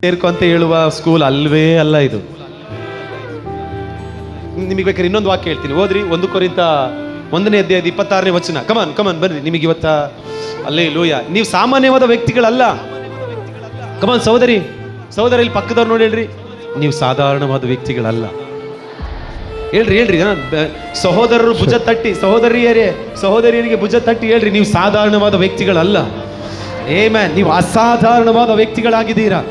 ಸೇರ್ಕೊ ಅಂತ ಹೇಳುವ ಸ್ಕೂಲ್ ಅಲ್ವೇ ಅಲ್ಲ ಇದು. ನಿಮಗೆ ಬೇಕಾದ್ರೆ ಇನ್ನೊಂದು ವಾಕ್ಯ ಹೇಳ್ತೀನಿ, ಓದ್ರಿ. 1 ಕೊರಿಂಥ 1ನೇ ಅಧ್ಯಾಯದ 26ನೇ ವಚನ. ಕಮಾನ್ ಬರ್ರಿ, ನಿಮಗೆ ಇವತ್ತ ಹಲ್ಲೆಲೂಯಾ. ನೀವು ಸಾಮಾನ್ಯವಾದ ವ್ಯಕ್ತಿಗಳಲ್ಲ. ಕಮಾನ್ ಸಹೋದರಿ ಇಲ್ಲಿ ಪಕ್ಕದವ್ರು ನೋಡಿ ಹೇಳ್ರಿ, ನೀವು ಸಾಧಾರಣವಾದ ವ್ಯಕ್ತಿಗಳಲ್ಲ. ಹೇಳ್ರಿ ಸಹೋದರರು ಭುಜ ತಟ್ಟಿ, ಸಹೋದರಿಯರಿಗೆ ಭುಜ ತಟ್ಟಿ ಹೇಳ್ರಿ, ನೀವು ಸಾಧಾರಣವಾದ ವ್ಯಕ್ತಿಗಳಲ್ಲ. ಆಮೆನ್. ನೀವು ಅಸಾಧಾರಣವಾದ ವ್ಯಕ್ತಿಗಳಾಗಿದ್ದೀರಾ.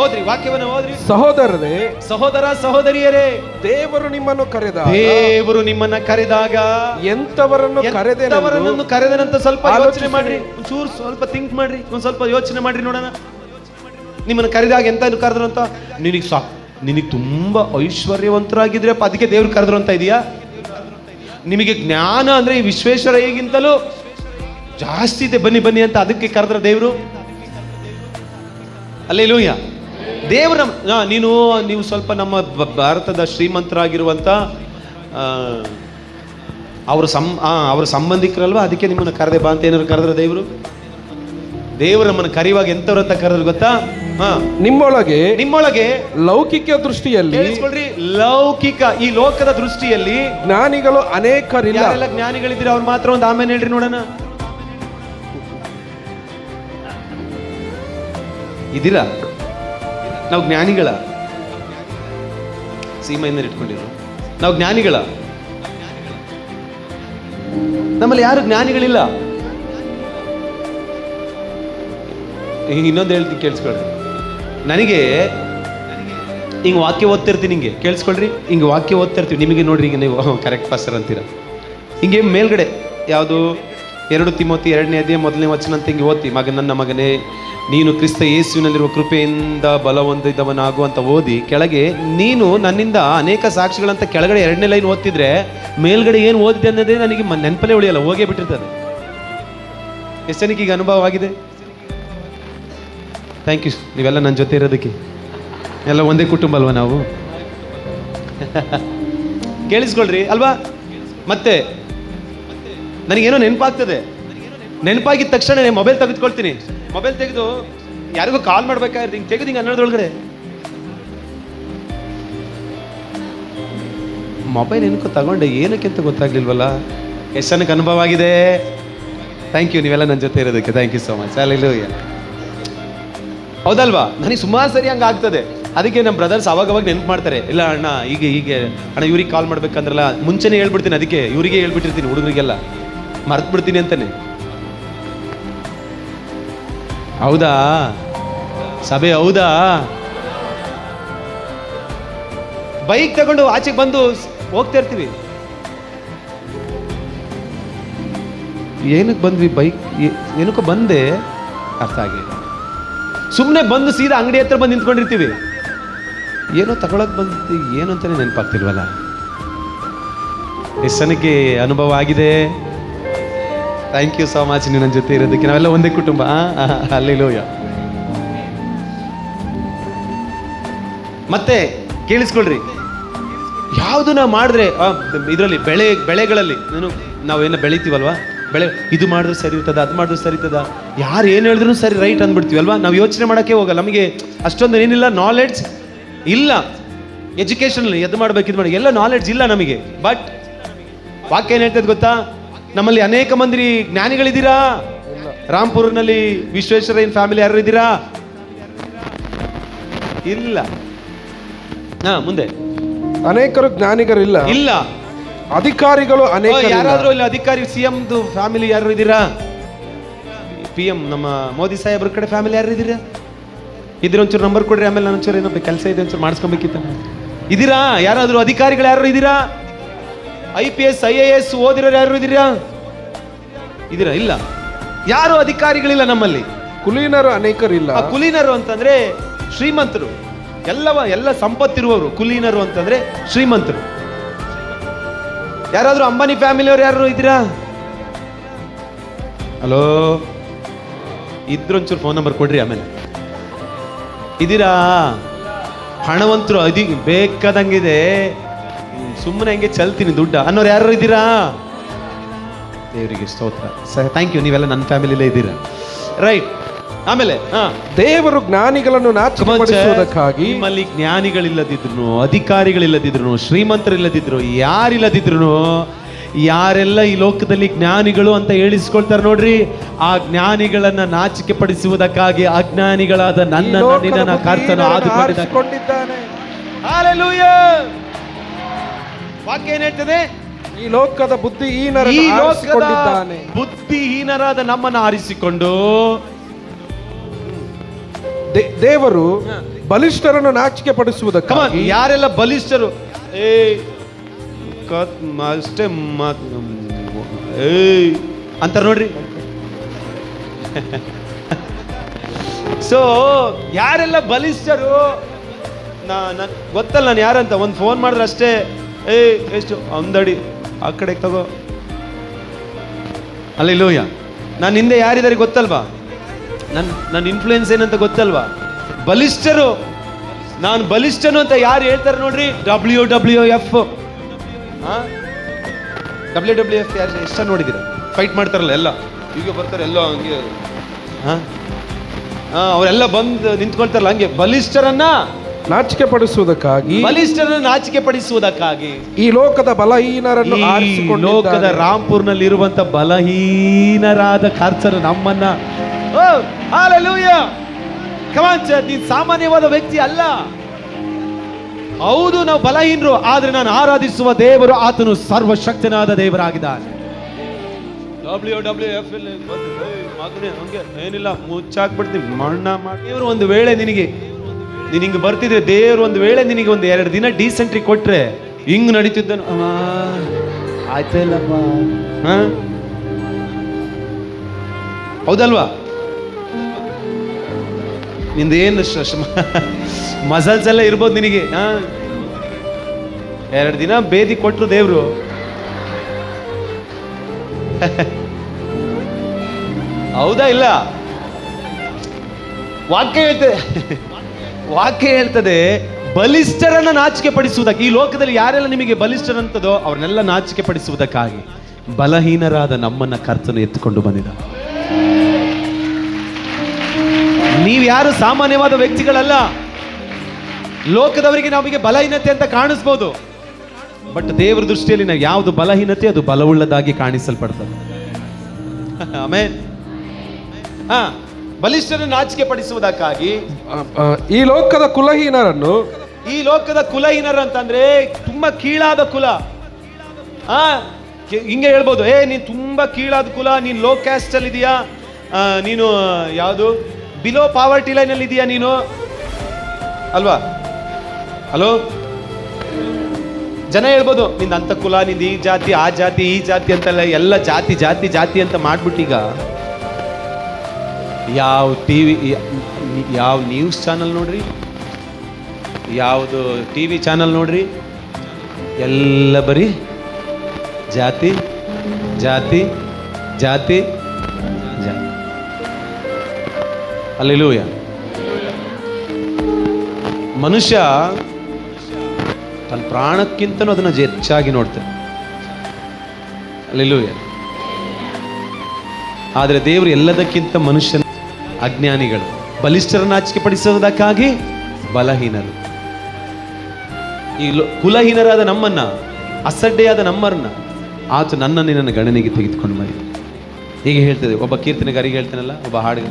ಓದ್ರಿ, ವಾಕ್ಯವನ್ನ ಓದ್ರಿ. ಸಹೋದರ ಸಹೋದರಿಯರೇ, ದೇವರು ನಿಮ್ಮನ್ನು ಕರೆದಾಗ ಎಂತವರನ್ನು ಕರೆದನಂತ ಸ್ವಲ್ಪ ಯೋಚನೆ ಮಾಡ್ರಿ, ಒಂಚೂರು ಸ್ವಲ್ಪ ಥಿಂಕ್ ಮಾಡ್ರಿ, ಒಂದ್ ಸ್ವಲ್ಪ ಯೋಚನೆ ಮಾಡ್ರಿ ನೋಡೋಣ. ನಿಮ್ಮನ್ನು ಕರೆದಾಗ ಎಂತ ಕರೆದ್ರು ಅಂತ. ನಿನಗೆ ತುಂಬಾ ಐಶ್ವರ್ಯವಂತರಾಗಿದ್ರಪ್ಪ, ಅದಕ್ಕೆ ದೇವ್ರು ಕರೆದ್ರು ಅಂತ ಇದೆಯಾ? ನಿಮಗೆ ಜ್ಞಾನ ಅಂದ್ರೆ ಈ ವಿಶ್ವೇಶ್ವರಯ್ಯಗಿಂತಲೂ ಜಾಸ್ತಿ ಇದೆ, ಬನ್ನಿ ಅಂತ ಅದಕ್ಕೆ ಕರೆದ್ರ ದೇವ್ರು? ಹಲ್ಲೆಲೂಯಾ. ದೇವ್ರ ನೀವು ಸ್ವಲ್ಪ ನಮ್ಮ ಭಾರತದ ಶ್ರೀಮಂತರಾಗಿರುವಂತ ಅವರ ಸಂಬಂಧಿಕರಲ್ವಾ, ಅದಕ್ಕೆ ನಿಮ್ಮನ್ನು ಕರೆದೆ ಬಾ ಅಂತ ಏನಾದ್ರು ಕರೆದ್ರ ದೇವರು ನಮ್ಮನ್ನು ಕರೆಯುವಾಗ ಎಂತವ್ರು ಅಂತ ಕರೆದ್ರು ಗೊತ್ತಾ? ನಿಮ್ಮೊಳಗೆ ಲೌಕಿಕ ದೃಷ್ಟಿಯಲ್ಲಿ, ಲೌಕಿಕ ಈ ಲೋಕದ ದೃಷ್ಟಿಯಲ್ಲಿ ಜ್ಞಾನಿಗಳು ಅನೇಕರಿಲ್ಲ. ಯಾರೆಲ್ಲ ಜ್ಞಾನಿಗಳಿದ್ದೀರಾ ಅವ್ರು ಮಾತ್ರ ಒಂದು ಆಮೇಲೆ ಹೇಳ್ರಿ ನೋಡೋಣ. ಇದ್ದೀರಾ? ನಾವು ಜ್ಞಾನಿಗಳ ಸೀಮೆಯಿಂದ ಇಟ್ಕೊಂಡಿರೋ ನಾವು ಜ್ಞಾನಿಗಳ? ನಮ್ಮಲ್ಲಿ ಯಾರು ಜ್ಞಾನಿಗಳಿಲ್ಲ. ಇನ್ನೊಂದು ಹೇಳ್ತೀನಿ ಕೇಳಿಸ್ಕೊಳ್ರಿ. ನನಗೆ ಹಿಂಗೆ ವಾಕ್ಯ ಓದ್ತಿರ್ತೀನಿ, ಹಿಂಗೆ ಕೇಳಿಸ್ಕೊಳ್ರಿ, ಹಿಂಗೆ ವಾಕ್ಯ ಓದ್ತಿರ್ತೀವಿ. ನಿಮಗೆ ನೋಡ್ರಿ, ಹಿಂಗೆ ನೀವು ಕರೆಕ್ಟ್ ಪಾಸ್ಟರ್ ಅಂತೀರ. ಹಿಂಗೆ ಮೇಲ್ಗಡೆ ಯಾವುದು 2 ತಿಮೋತಿ 2ನೇ ಅಧ್ಯಾಯ 1ನೇ ವಚನ ಅಂತ ಹಿಂಗೆ ಓದ್ತಿ, ನನ್ನ ಮಗನೇ ನೀನು ಕ್ರಿಸ್ತ ಯೇಸುವಿನಲ್ಲಿರುವ ಕೃಪೆಯಿಂದ ಬಲಹೊಂದಿದವನಾಗು ಅಂತ ಓದಿ, ಕೆಳಗೆ ನೀನು ನನ್ನಿಂದ ಅನೇಕ ಸಾಕ್ಷಿಗಳಂತ ಕೆಳಗಡೆ 2ನೇ ಲೈನ್ ಓದ್ತಿದ್ರೆ ಮೇಲ್ಗಡೆ ಏನು ಓದಿದೆ ಅನ್ನೋದೇ ನನಗೆ ನೆನಪಲ್ಲೇ ಉಳಿಯಲ್ಲ, ಹೋಗೇ ಬಿಟ್ಟಿರ್ತದೆ. ಎಷ್ಟು ಜನಕ್ಕೆ ಈಗ ಅನುಭವ ಆಗಿದೆ? ಥ್ಯಾಂಕ್ ಯು, ನೀವೆಲ್ಲ ನನ್ನ ಜೊತೆ ಇರೋದಕ್ಕೆ. ಎಲ್ಲ ಒಂದೇ ಕುಟುಂಬ ಅಲ್ವಾ ನಾವು? ಕೇಳಿಸ್ಕೊಳ್ರಿ ಅಲ್ವಾ? ಮತ್ತೆ ನನಗೇನೋ ನೆನಪಾಗಿದ್ದ ತಕ್ಷಣ ಮೊಬೈಲ್ ತೆಗೆದುಕೊಳ್ತೀನಿ. ಮೊಬೈಲ್ ತೆಗೆದು ಯಾರಿಗೂ ಕಾಲ್ ಮಾಡ್ಬೇಕಾದ್ರೆ ಹಿಂಗೆ ತೆಗೆದು ಹಿಂಗೆ ಅನ್ನೋದ್ರೊಳಗಡೆ ಮೊಬೈಲ್ ಏನಕ್ಕೋ ತಗೊಂಡೆ, ಏನಕ್ಕೆ ಅಂತ ಗೊತ್ತಾಗ್ಲಿಲ್ವಲ್ಲ. ಎಷ್ಟು ಜನಕ್ಕೆ ಅನುಭವ ಆಗಿದೆ? ಥ್ಯಾಂಕ್ ಯು, ನೀವೆಲ್ಲ ನನ್ನ ಜೊತೆ ಇರೋದಕ್ಕೆ. Thank you so much. Hallelujah. ಹೌದಲ್ವಾ? ನನಗೆ ಸುಮಾರು ಸರಿ ಹಂಗೆ ಆಗ್ತದೆ. ಅದಕ್ಕೆ ನಮ್ಮ ಬ್ರದರ್ಸ್ ಅವಾಗ ನೆನಪು ಮಾಡ್ತಾರೆ, ಇಲ್ಲ ಅಣ್ಣ ಹೀಗೆ ಅಣ್ಣ ಇವ್ರಿಗೆ ಕಾಲ್ ಮಾಡ್ಬೇಕಂದ್ರಲ್ಲ ಮುಂಚೆನೇ ಹೇಳ್ಬಿಡ್ತೀನಿ, ಅದಕ್ಕೆ ಇವರಿಗೆ ಹೇಳ್ಬಿಟ್ಟಿರ್ತೀನಿ, ಹುಡುಗರಿಗೆಲ್ಲ ಮರ್ತು ಬಿಡ್ತೀನಿ ಅಂತಾನೆ. ಹೌದಾ ಸಭೆ? ಹೌದಾ? ಬೈಕ್ ತಗೊಂಡು ಆಚೆಗೆ ಬಂದು ಹೋಗ್ತಾ ಇರ್ತೀವಿ. ಏನಕ್ಕೆ ಬಂದ್ವಿ? ಬೈಕ್ ಏನಕ್ಕೋ ಬಂದೆ, ಅರ್ಥ ಆಗಿಲ್ಲ. ಸುಮ್ಮನೆ ಬಂದು ಸೀದಾ ಅಂಗಡಿ ಹತ್ರ ಬಂದು ನಿಂತ್ಕೊಂಡಿರ್ತೀವಿ. ಏನೋ ತಗೊಳಕ್ ಬಂದು ಏನು ಅಂತಾನೆ ನೆನಪಾಗ್ತಿಲ್ವಲ್ಲ. ಎಷ್ಟು ಜನಕ್ಕೆ ಅನುಭವ ಆಗಿದೆ? ಥ್ಯಾಂಕ್ ಯು ಸೋ ಮಚ್, ನೀವು ನನ್ನ ಜೊತೆ ಇರೋದಕ್ಕೆ. ನಾವೆಲ್ಲ ಒಂದೇ ಕುಟುಂಬ. ಹಲ್ಲೆಲೂಯಾ. ಮತ್ತೆ ಕೇಳಿಸ್ಕೊಳ್ರಿ, ಯಾವುದು ನಾವು ಮಾಡಿದ್ರೆ ಇದರಲ್ಲಿ ಬೆಳೆಗಳಲ್ಲಿ ನಾವೇನೋ ಬೆಳಿತೀವಲ್ವಾ, ಬೆಳೆ ಇದು ಮಾಡಿದ್ರೆ ಸರಿ ಇರ್ತದ, ಅದು ಮಾಡಿದ್ರೆ ಸರಿ ಇರ್ತದ, ಯಾರು ಏನು ಹೇಳಿದ್ರು ಸರಿ ರೈಟ್ ಅಂದ್ಬಿಡ್ತೀವಿ ಅಲ್ವಾ. ನಾವು ಯೋಚನೆ ಮಾಡೋಕ್ಕೆ ಹೋಗಲ್ಲ, ನಮಗೆ ಅಷ್ಟೊಂದು ಏನಿಲ್ಲ, ನಾಲೆಡ್ಜ್ ಇಲ್ಲ. ಎಜುಕೇಷನಲ್ಲಿ ಎದ್ದು ಮಾಡ್ಬೇಕು, ಇದು ಮಾಡಿ ಎಲ್ಲ ನಾಲೆಡ್ಜ್ ಇಲ್ಲ ನಮಗೆ. ಬಟ್ ವಾಕ್ಯ ಏನು ಹೇಳ್ತದೆ ಗೊತ್ತಾ? ನಮ್ಮಲ್ಲಿ ಅನೇಕ ಮಂದಿ ಜ್ಞಾನಿಗಳಿದ್ದೀರಾ. ರಾಂಪುರ್ನಲ್ಲಿ ವಿಶ್ವೇಶ್ವರಯ್ಯನ ಫ್ಯಾಮಿಲಿ ಯಾರು ಇದ್ದೀರಾ? ಇಲ್ಲ. ಮುಂದೆ ಅನೇಕರು ಜ್ಞಾನಿಗರಿಲ್ಲ, ಇಲ್ಲ. ಅಧಿಕಾರಿಗಳು ಅನೇಕ. ಯಾರಾದ್ರೂ ಇಲ್ಲ ಅಧಿಕಾರಿ, CM ಫ್ಯಾಮಿಲಿ ಯಾರು ಇದ್ದೀರಾ? PM ನಮ್ಮ ಮೋದಿ ಸಾಹೇಬ್ರ ಕಡೆ ಫ್ಯಾಮಿಲಿ ಯಾರು ಇದ್ದೀರಾ? ಇದ್ರ ಒಂಚೂರು ನಂಬರ್ ಕೊಡ್ರಿ, ಆಮೇಲೆ ನನ್ನ ಒಂಚೂರು ಏನೋ ಕೆಲಸ ಇದೆ, ಒಂಚೂರು ಮಾಡಿಸ್ಕೊಬೇಕಿತ್ತ. ಇದ್ದೀರಾ? ಯಾರಾದ್ರೂ ಅಧಿಕಾರಿಗಳು ಯಾರು ಇದ್ದೀರಾ? IPS IAS ಓದಿರೋರು ಯಾರು ಇದ್ದೀರಾ? ಇಲ್ಲ. ಯಾರು ಅಧಿಕಾರಿಗಳಿಲ್ಲ ನಮ್ಮಲ್ಲಿ. ಕುಲೀನರು ಅನೇಕರಿಲ್ಲ. ಕುಲೀನರು ಅಂತಂದ್ರೆ ಶ್ರೀಮಂತರು, ಎಲ್ಲ ಸಂಪತ್ತಿರುವವರು. ಕುಲೀನರು ಅಂತಂದ್ರೆ ಶ್ರೀಮಂತರು. ಯಾರಾದ್ರೂ ಅಂಬಾನಿ ಫ್ಯಾಮಿಲಿಯವ್ರು ಯಾರು ಇದ್ದೀರಾ? ಹಲೋ, ಇದ್ರೊಂಚೂರು ಫೋನ್ ನಂಬರ್ ಕೊಡ್ರಿ, ಆಮೇಲೆ. ಇದ್ದೀರಾ? ಹಣವಂತರು ಬೇಕಾದಂಗಿದೆ, ಸುಮ್ಮನೆ ಹಂಗೆ ಚಲ್ತೀನಿ ದುಡ್ಡ ಅನ್ನೋರು ಯಾರು ಇದ್ದೀರಾ? ದೇವರಿಗೆ ಸ್ತೋತ್ರ. ಥ್ಯಾಂಕ್ ಯು, ನೀವೆಲ್ಲ ನನ್ನ ಫ್ಯಾಮಿಲಿಲೇ ಇದ್ದೀರಾ, ರೈಟ್? ಆಮೇಲೆ ದೇವರು ಜ್ಞಾನಿಗಳನ್ನು ನಾಚಿಕೆಪಡಿಸುವುದಕ್ಕಾಗಿ ನಿಮ್ಮಲ್ಲಿ ಜ್ಞಾನಿಗಳಿಲ್ಲದಿದ್ರು, ಅಧಿಕಾರಿಗಳಿಲ್ಲದಿದ್ರು, ಶ್ರೀಮಂತರಿಲ್ಲದಿದ್ರು, ಯಾರಿಲ್ಲದಿದ್ರು, ಯಾರೆಲ್ಲ ಈ ಲೋಕದಲ್ಲಿ ಜ್ಞಾನಿಗಳು ಅಂತ ಹೇಳಿಸ್ಕೊಳ್ತಾರೆ ನೋಡ್ರಿ, ಆ ಜ್ಞಾನಿಗಳನ್ನ ನಾಚಿಕೆ ಪಡಿಸುವುದಕ್ಕಾಗಿ ಅಜ್ಞಾನಿಗಳಾದ ನನ್ನ ಕರ್ತನು ಆದುಕೊಂಡಿದ್ದಾನೆ. ಹಲ್ಲೆಲೂಯಾ. ವಾಕ್ಯ ಏನ್ ಹೇಳ್ತದೆ? ಈ ಲೋಕದ ಬುದ್ಧಿಹೀನರಾದ ನಮ್ಮನ್ನು ಆರಿಸಿಕೊಂಡು ದೇವರು ಬಲಿಷ್ಠರನ್ನು ನಾಚಿಕೆ ಪಡಿಸುವುದಕ್ಕಾಗಿ. ಯಾರೆಲ್ಲ ಬಲಿಷ್ಠರು? ಅಷ್ಟೇ ಅಂತಾರೆ ನೋಡ್ರಿ. ಸೊ ಯಾರೆಲ್ಲ ಬಲಿಷ್ಠರು, ಗೊತ್ತಲ್ಲ ನಾನು ಯಾರಂತ. ಒಂದು ಫೋನ್ ಮಾಡಿದ್ರೆ ಅಷ್ಟೇ, ಎಷ್ಟು ಒಂದಡಿ ಆ ಕಡೆಗೆ ತಗೋ. ಹಲ್ಲೆಲೂಯಾ. ನಾನು ಹಿಂದೆ ಯಾರಿದ್ದಾರೆ ಗೊತ್ತಲ್ವಾ? ನನ್ನ ಇನ್ಫ್ಲೂಯೆನ್ಸ್ ಏನಂತ ಗೊತ್ತಲ್ವಾ? ಬಲಿಷ್ಠರು. ನಾನು ಬಲಿಷ್ಠನು ಅಂತ ಯಾರು ಹೇಳ್ತಾರೆ ನೋಡ್ರಿ, WWF. WWF ಯಾರು ಎಷ್ಟು ನೋಡಿದ್ದೀರ? ಫೈಟ್ ಮಾಡ್ತಾರಲ್ಲ ಎಲ್ಲ, ಈಗ ಬರ್ತಾರೆ ಎಲ್ಲ ಹಂಗೆ, ಅವರೆಲ್ಲ ಬಂದು ನಿಂತ್ಕೊಳ್ತಾರಲ್ಲ ಹಂಗೆ. ಬಲಿಷ್ಠರನ್ನ ನಾಚಿಕೆ ಪಡಿಸುವುದಕ್ಕಾಗಿ, ಬಲಿಷ್ಠರನ್ನು ನಾಚಿಕೆ ಪಡಿಸುವುದಕ್ಕಾಗಿ ಈ ಲೋಕದ ಬಲಹೀನರನ್ನು ಆರಿಸಿಕೊಂಡು, ಲೋಕದ ರಾಂಪುರ್ನಲ್ಲಿ ಇರುವಂತ ಬಲಹೀನರಾದ ಕರ್ತನು ನಮ್ಮನ್ನ. ಹಲ್ಲೆಲೂಯಾ. ಕಮಾನ್ ಚರ್ಚ್, ನೀನು ಸಾಮಾನ್ಯವಾದ ವ್ಯಕ್ತಿ ಅಲ್ಲ. ಹೌದು, ನಾವು ಬಲಹೀನರು, ಆದ್ರೆ ನಾನು ಆರಾಧಿಸುವ ದೇವರು ಆತನು ಸರ್ವಶಕ್ತನಾದ ದೇವರಾಗಿದ್ದಾನೆ. WWF ಹಂಗೆ ಏನಿಲ್ಲ, ಮುಚ್ಚಾಕ್ಬಿಡ್ತೀವಿ, ಮಣ್ಣ ಮಾಡಿ. ದೇವರು ಒಂದು ವೇಳೆ ನೀನು ಹಿಂಗೆ ಬರ್ತಿದ್ರೆ, ದೇವರು ಒಂದು ವೇಳೆ ನಿನಗೆ ಒಂದು 2 ದಿನ ಡೀಸೆಂಟ್ರಿ ಕೊಟ್ರೆ ಹಿಂಗ್ ನಡೀತಿದ್ದನು. ಆಯ್ತಲ್ಲಪ್ಪ, ಹೌದಲ್ವಾ? ನಿಂದೇನು ಮಸಲ್ಸ್ ಎಲ್ಲ ಇರ್ಬೋದು ನಿನಗೆ. 2 ದಿನ ಬೇದಿ ಕೊಟ್ರು ದೇವ್ರು. ಹೌದಾ ಇಲ್ಲ? ವಾಕ್ಯ ಹೇಳ್ತದೆ ಬಲಿಷ್ಠರನ್ನ ನಾಚಿಕೆ ಪಡಿಸುವುದಕ್ಕೆ. ಈ ಲೋಕದಲ್ಲಿ ಯಾರೆಲ್ಲ ನಿಮಗೆ ಬಲಿಷ್ಠರಂತದೋ ಅವ್ರನ್ನೆಲ್ಲ ನಾಚಿಕೆ ಪಡಿಸುವುದಕ್ಕಾಗಿ ಬಲಹೀನರಾದ ನಮ್ಮನ್ನ ಕರ್ತನು ಎತ್ತುಕೊಂಡು ಬಂದಿದ. ನೀವ್ಯಾರು ಸಾಮಾನ್ಯವಾದ ವ್ಯಕ್ತಿಗಳಲ್ಲ. ಲೋಕದವರಿಗೆ ನಮಗೆ ಬಲಹೀನತೆ ಅಂತ ಕಾಣಿಸ್ಬೋದು, ಬಟ್ ದೇವರ ದೃಷ್ಟಿಯಲ್ಲಿ ನಾವು ಯಾವುದು ಬಲಹೀನತೆ ಅದು ಬಲವುಳ್ಳದಾಗಿ ಕಾಣಿಸಲ್ಪಡ್ತದೆ. ಆಮೇಲೆ ಬಲಿಷ್ಠರನ್ನು ನಾಚಿಕೆ ಪಡಿಸುವುದಕ್ಕಾಗಿ ಈ ಲೋಕದ ಕುಲಹೀನರನ್ನು, ಈ ಲೋಕದ ಕುಲಹೀನರು ಅಂತಂದ್ರೆ ತುಂಬಾ ಕೀಳಾದ ಕುಲ. ಹಿಂಗೆ ಹೇಳ್ಬೋದು, ನೀನ್ ತುಂಬಾ ಕೀಳಾದ ಕುಲ, ನೀನ್ ಲೋ ಕ್ಯಾಸ್ಟ್ ಅಲ್ಲಿ ಇದೆಯಾ, ನೀನು ಯಾವುದು ಬಿಲೋ ಪಾವರ್ಟಿ ಲೈನ್ ಅಲ್ಲಿ ಇದೆಯಾ ನೀನು, ಅಲ್ವಾ? ಹಲೋ, ಜನ ಹೇಳ್ಬೋದು ನಿಂದ ಅಂತ ಕುಲ, ನಿಂದ ಈ ಜಾತಿ, ಆ ಜಾತಿ, ಈ ಜಾತಿ ಅಂತೆಲ್ಲ ಎಲ್ಲ ಜಾತಿ ಜಾತಿ ಜಾತಿ ಅಂತ ಮಾಡ್ಬಿಟ್ಟೀಗ ಯಾವ ಟಿವಿ, ಯಾವ ನ್ಯೂಸ್ ಚಾನಲ್ ನೋಡ್ರಿ, ಯಾವುದು ಟಿವಿ ಚಾನಲ್ ನೋಡ್ರಿ, ಎಲ್ಲ ಬರೀ ಜಾತಿ ಜಾತಿ ಜಾತಿ ಜಾತಿ. ಹಲ್ಲೆಲೂಯಾ. ಮನುಷ್ಯ ತನ್ನ ಪ್ರಾಣಕ್ಕಿಂತನೂ ಅದನ್ನು ಹೆಚ್ಚಾಗಿ ನೋಡ್ತಾನೆ. ಹಲ್ಲೆಲೂಯಾ. ಆದರೆ ದೇವರು ಎಲ್ಲದಕ್ಕಿಂತ ಮನುಷ್ಯನ ಅಜ್ಞಾನಿಗಳು, ಬಲಿಷ್ಠರನ್ನು ನಾಚಿಕೆ ಪಡಿಸುವುದಕ್ಕಾಗಿ ಬಲಹೀನರು. ಈ ಕುಲಹೀನರಾದ ನಮ್ಮನ್ನ, ಅಸಡ್ಡೆಯಾದ ನಮ್ಮನ್ನ ಆತ ನಿನ್ನನ್ನು ಗಣನೆಗೆ ತೆಗೆದುಕೊಂಡು ಬಂದ. ಹೀಗೆ ಹೇಳ್ತದೆ ಒಬ್ಬ ಕೀರ್ತನೆಗಾರಿಗೆ ಹೇಳ್ತಾನಲ್ಲ, ಒಬ್ಬ ಹಾಡು,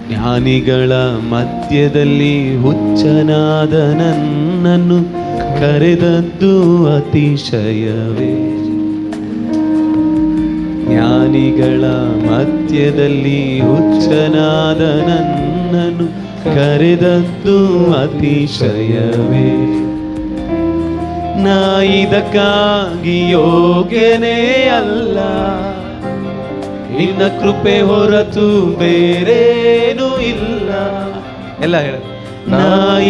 ಜ್ಞಾನಿಗಳ ಮಧ್ಯದಲ್ಲಿ ಹುಚ್ಚನಾದ ನನ್ನನ್ನು ಕರೆದದ್ದು ಅತಿಶಯವೇ. ಜ್ಞಾನಿಗಳ ಮಧ್ಯದಲ್ಲಿ ಹುಚ್ಚನಾದ ನನ್ನನ್ನು ಕರೆದದ್ದು ಅತಿಶಯವೇ. ನಾ ಇದಕ್ಕಾಗಿ ಯೋಗ್ಯನೇ ಅಲ್ಲ, ನಿನ್ನ ಕೃಪೆ ಹೊರತು ಬೇರೇನೂ ಇಲ್ಲ. ಎಲ್ಲ ಹೇಳ, ನಾ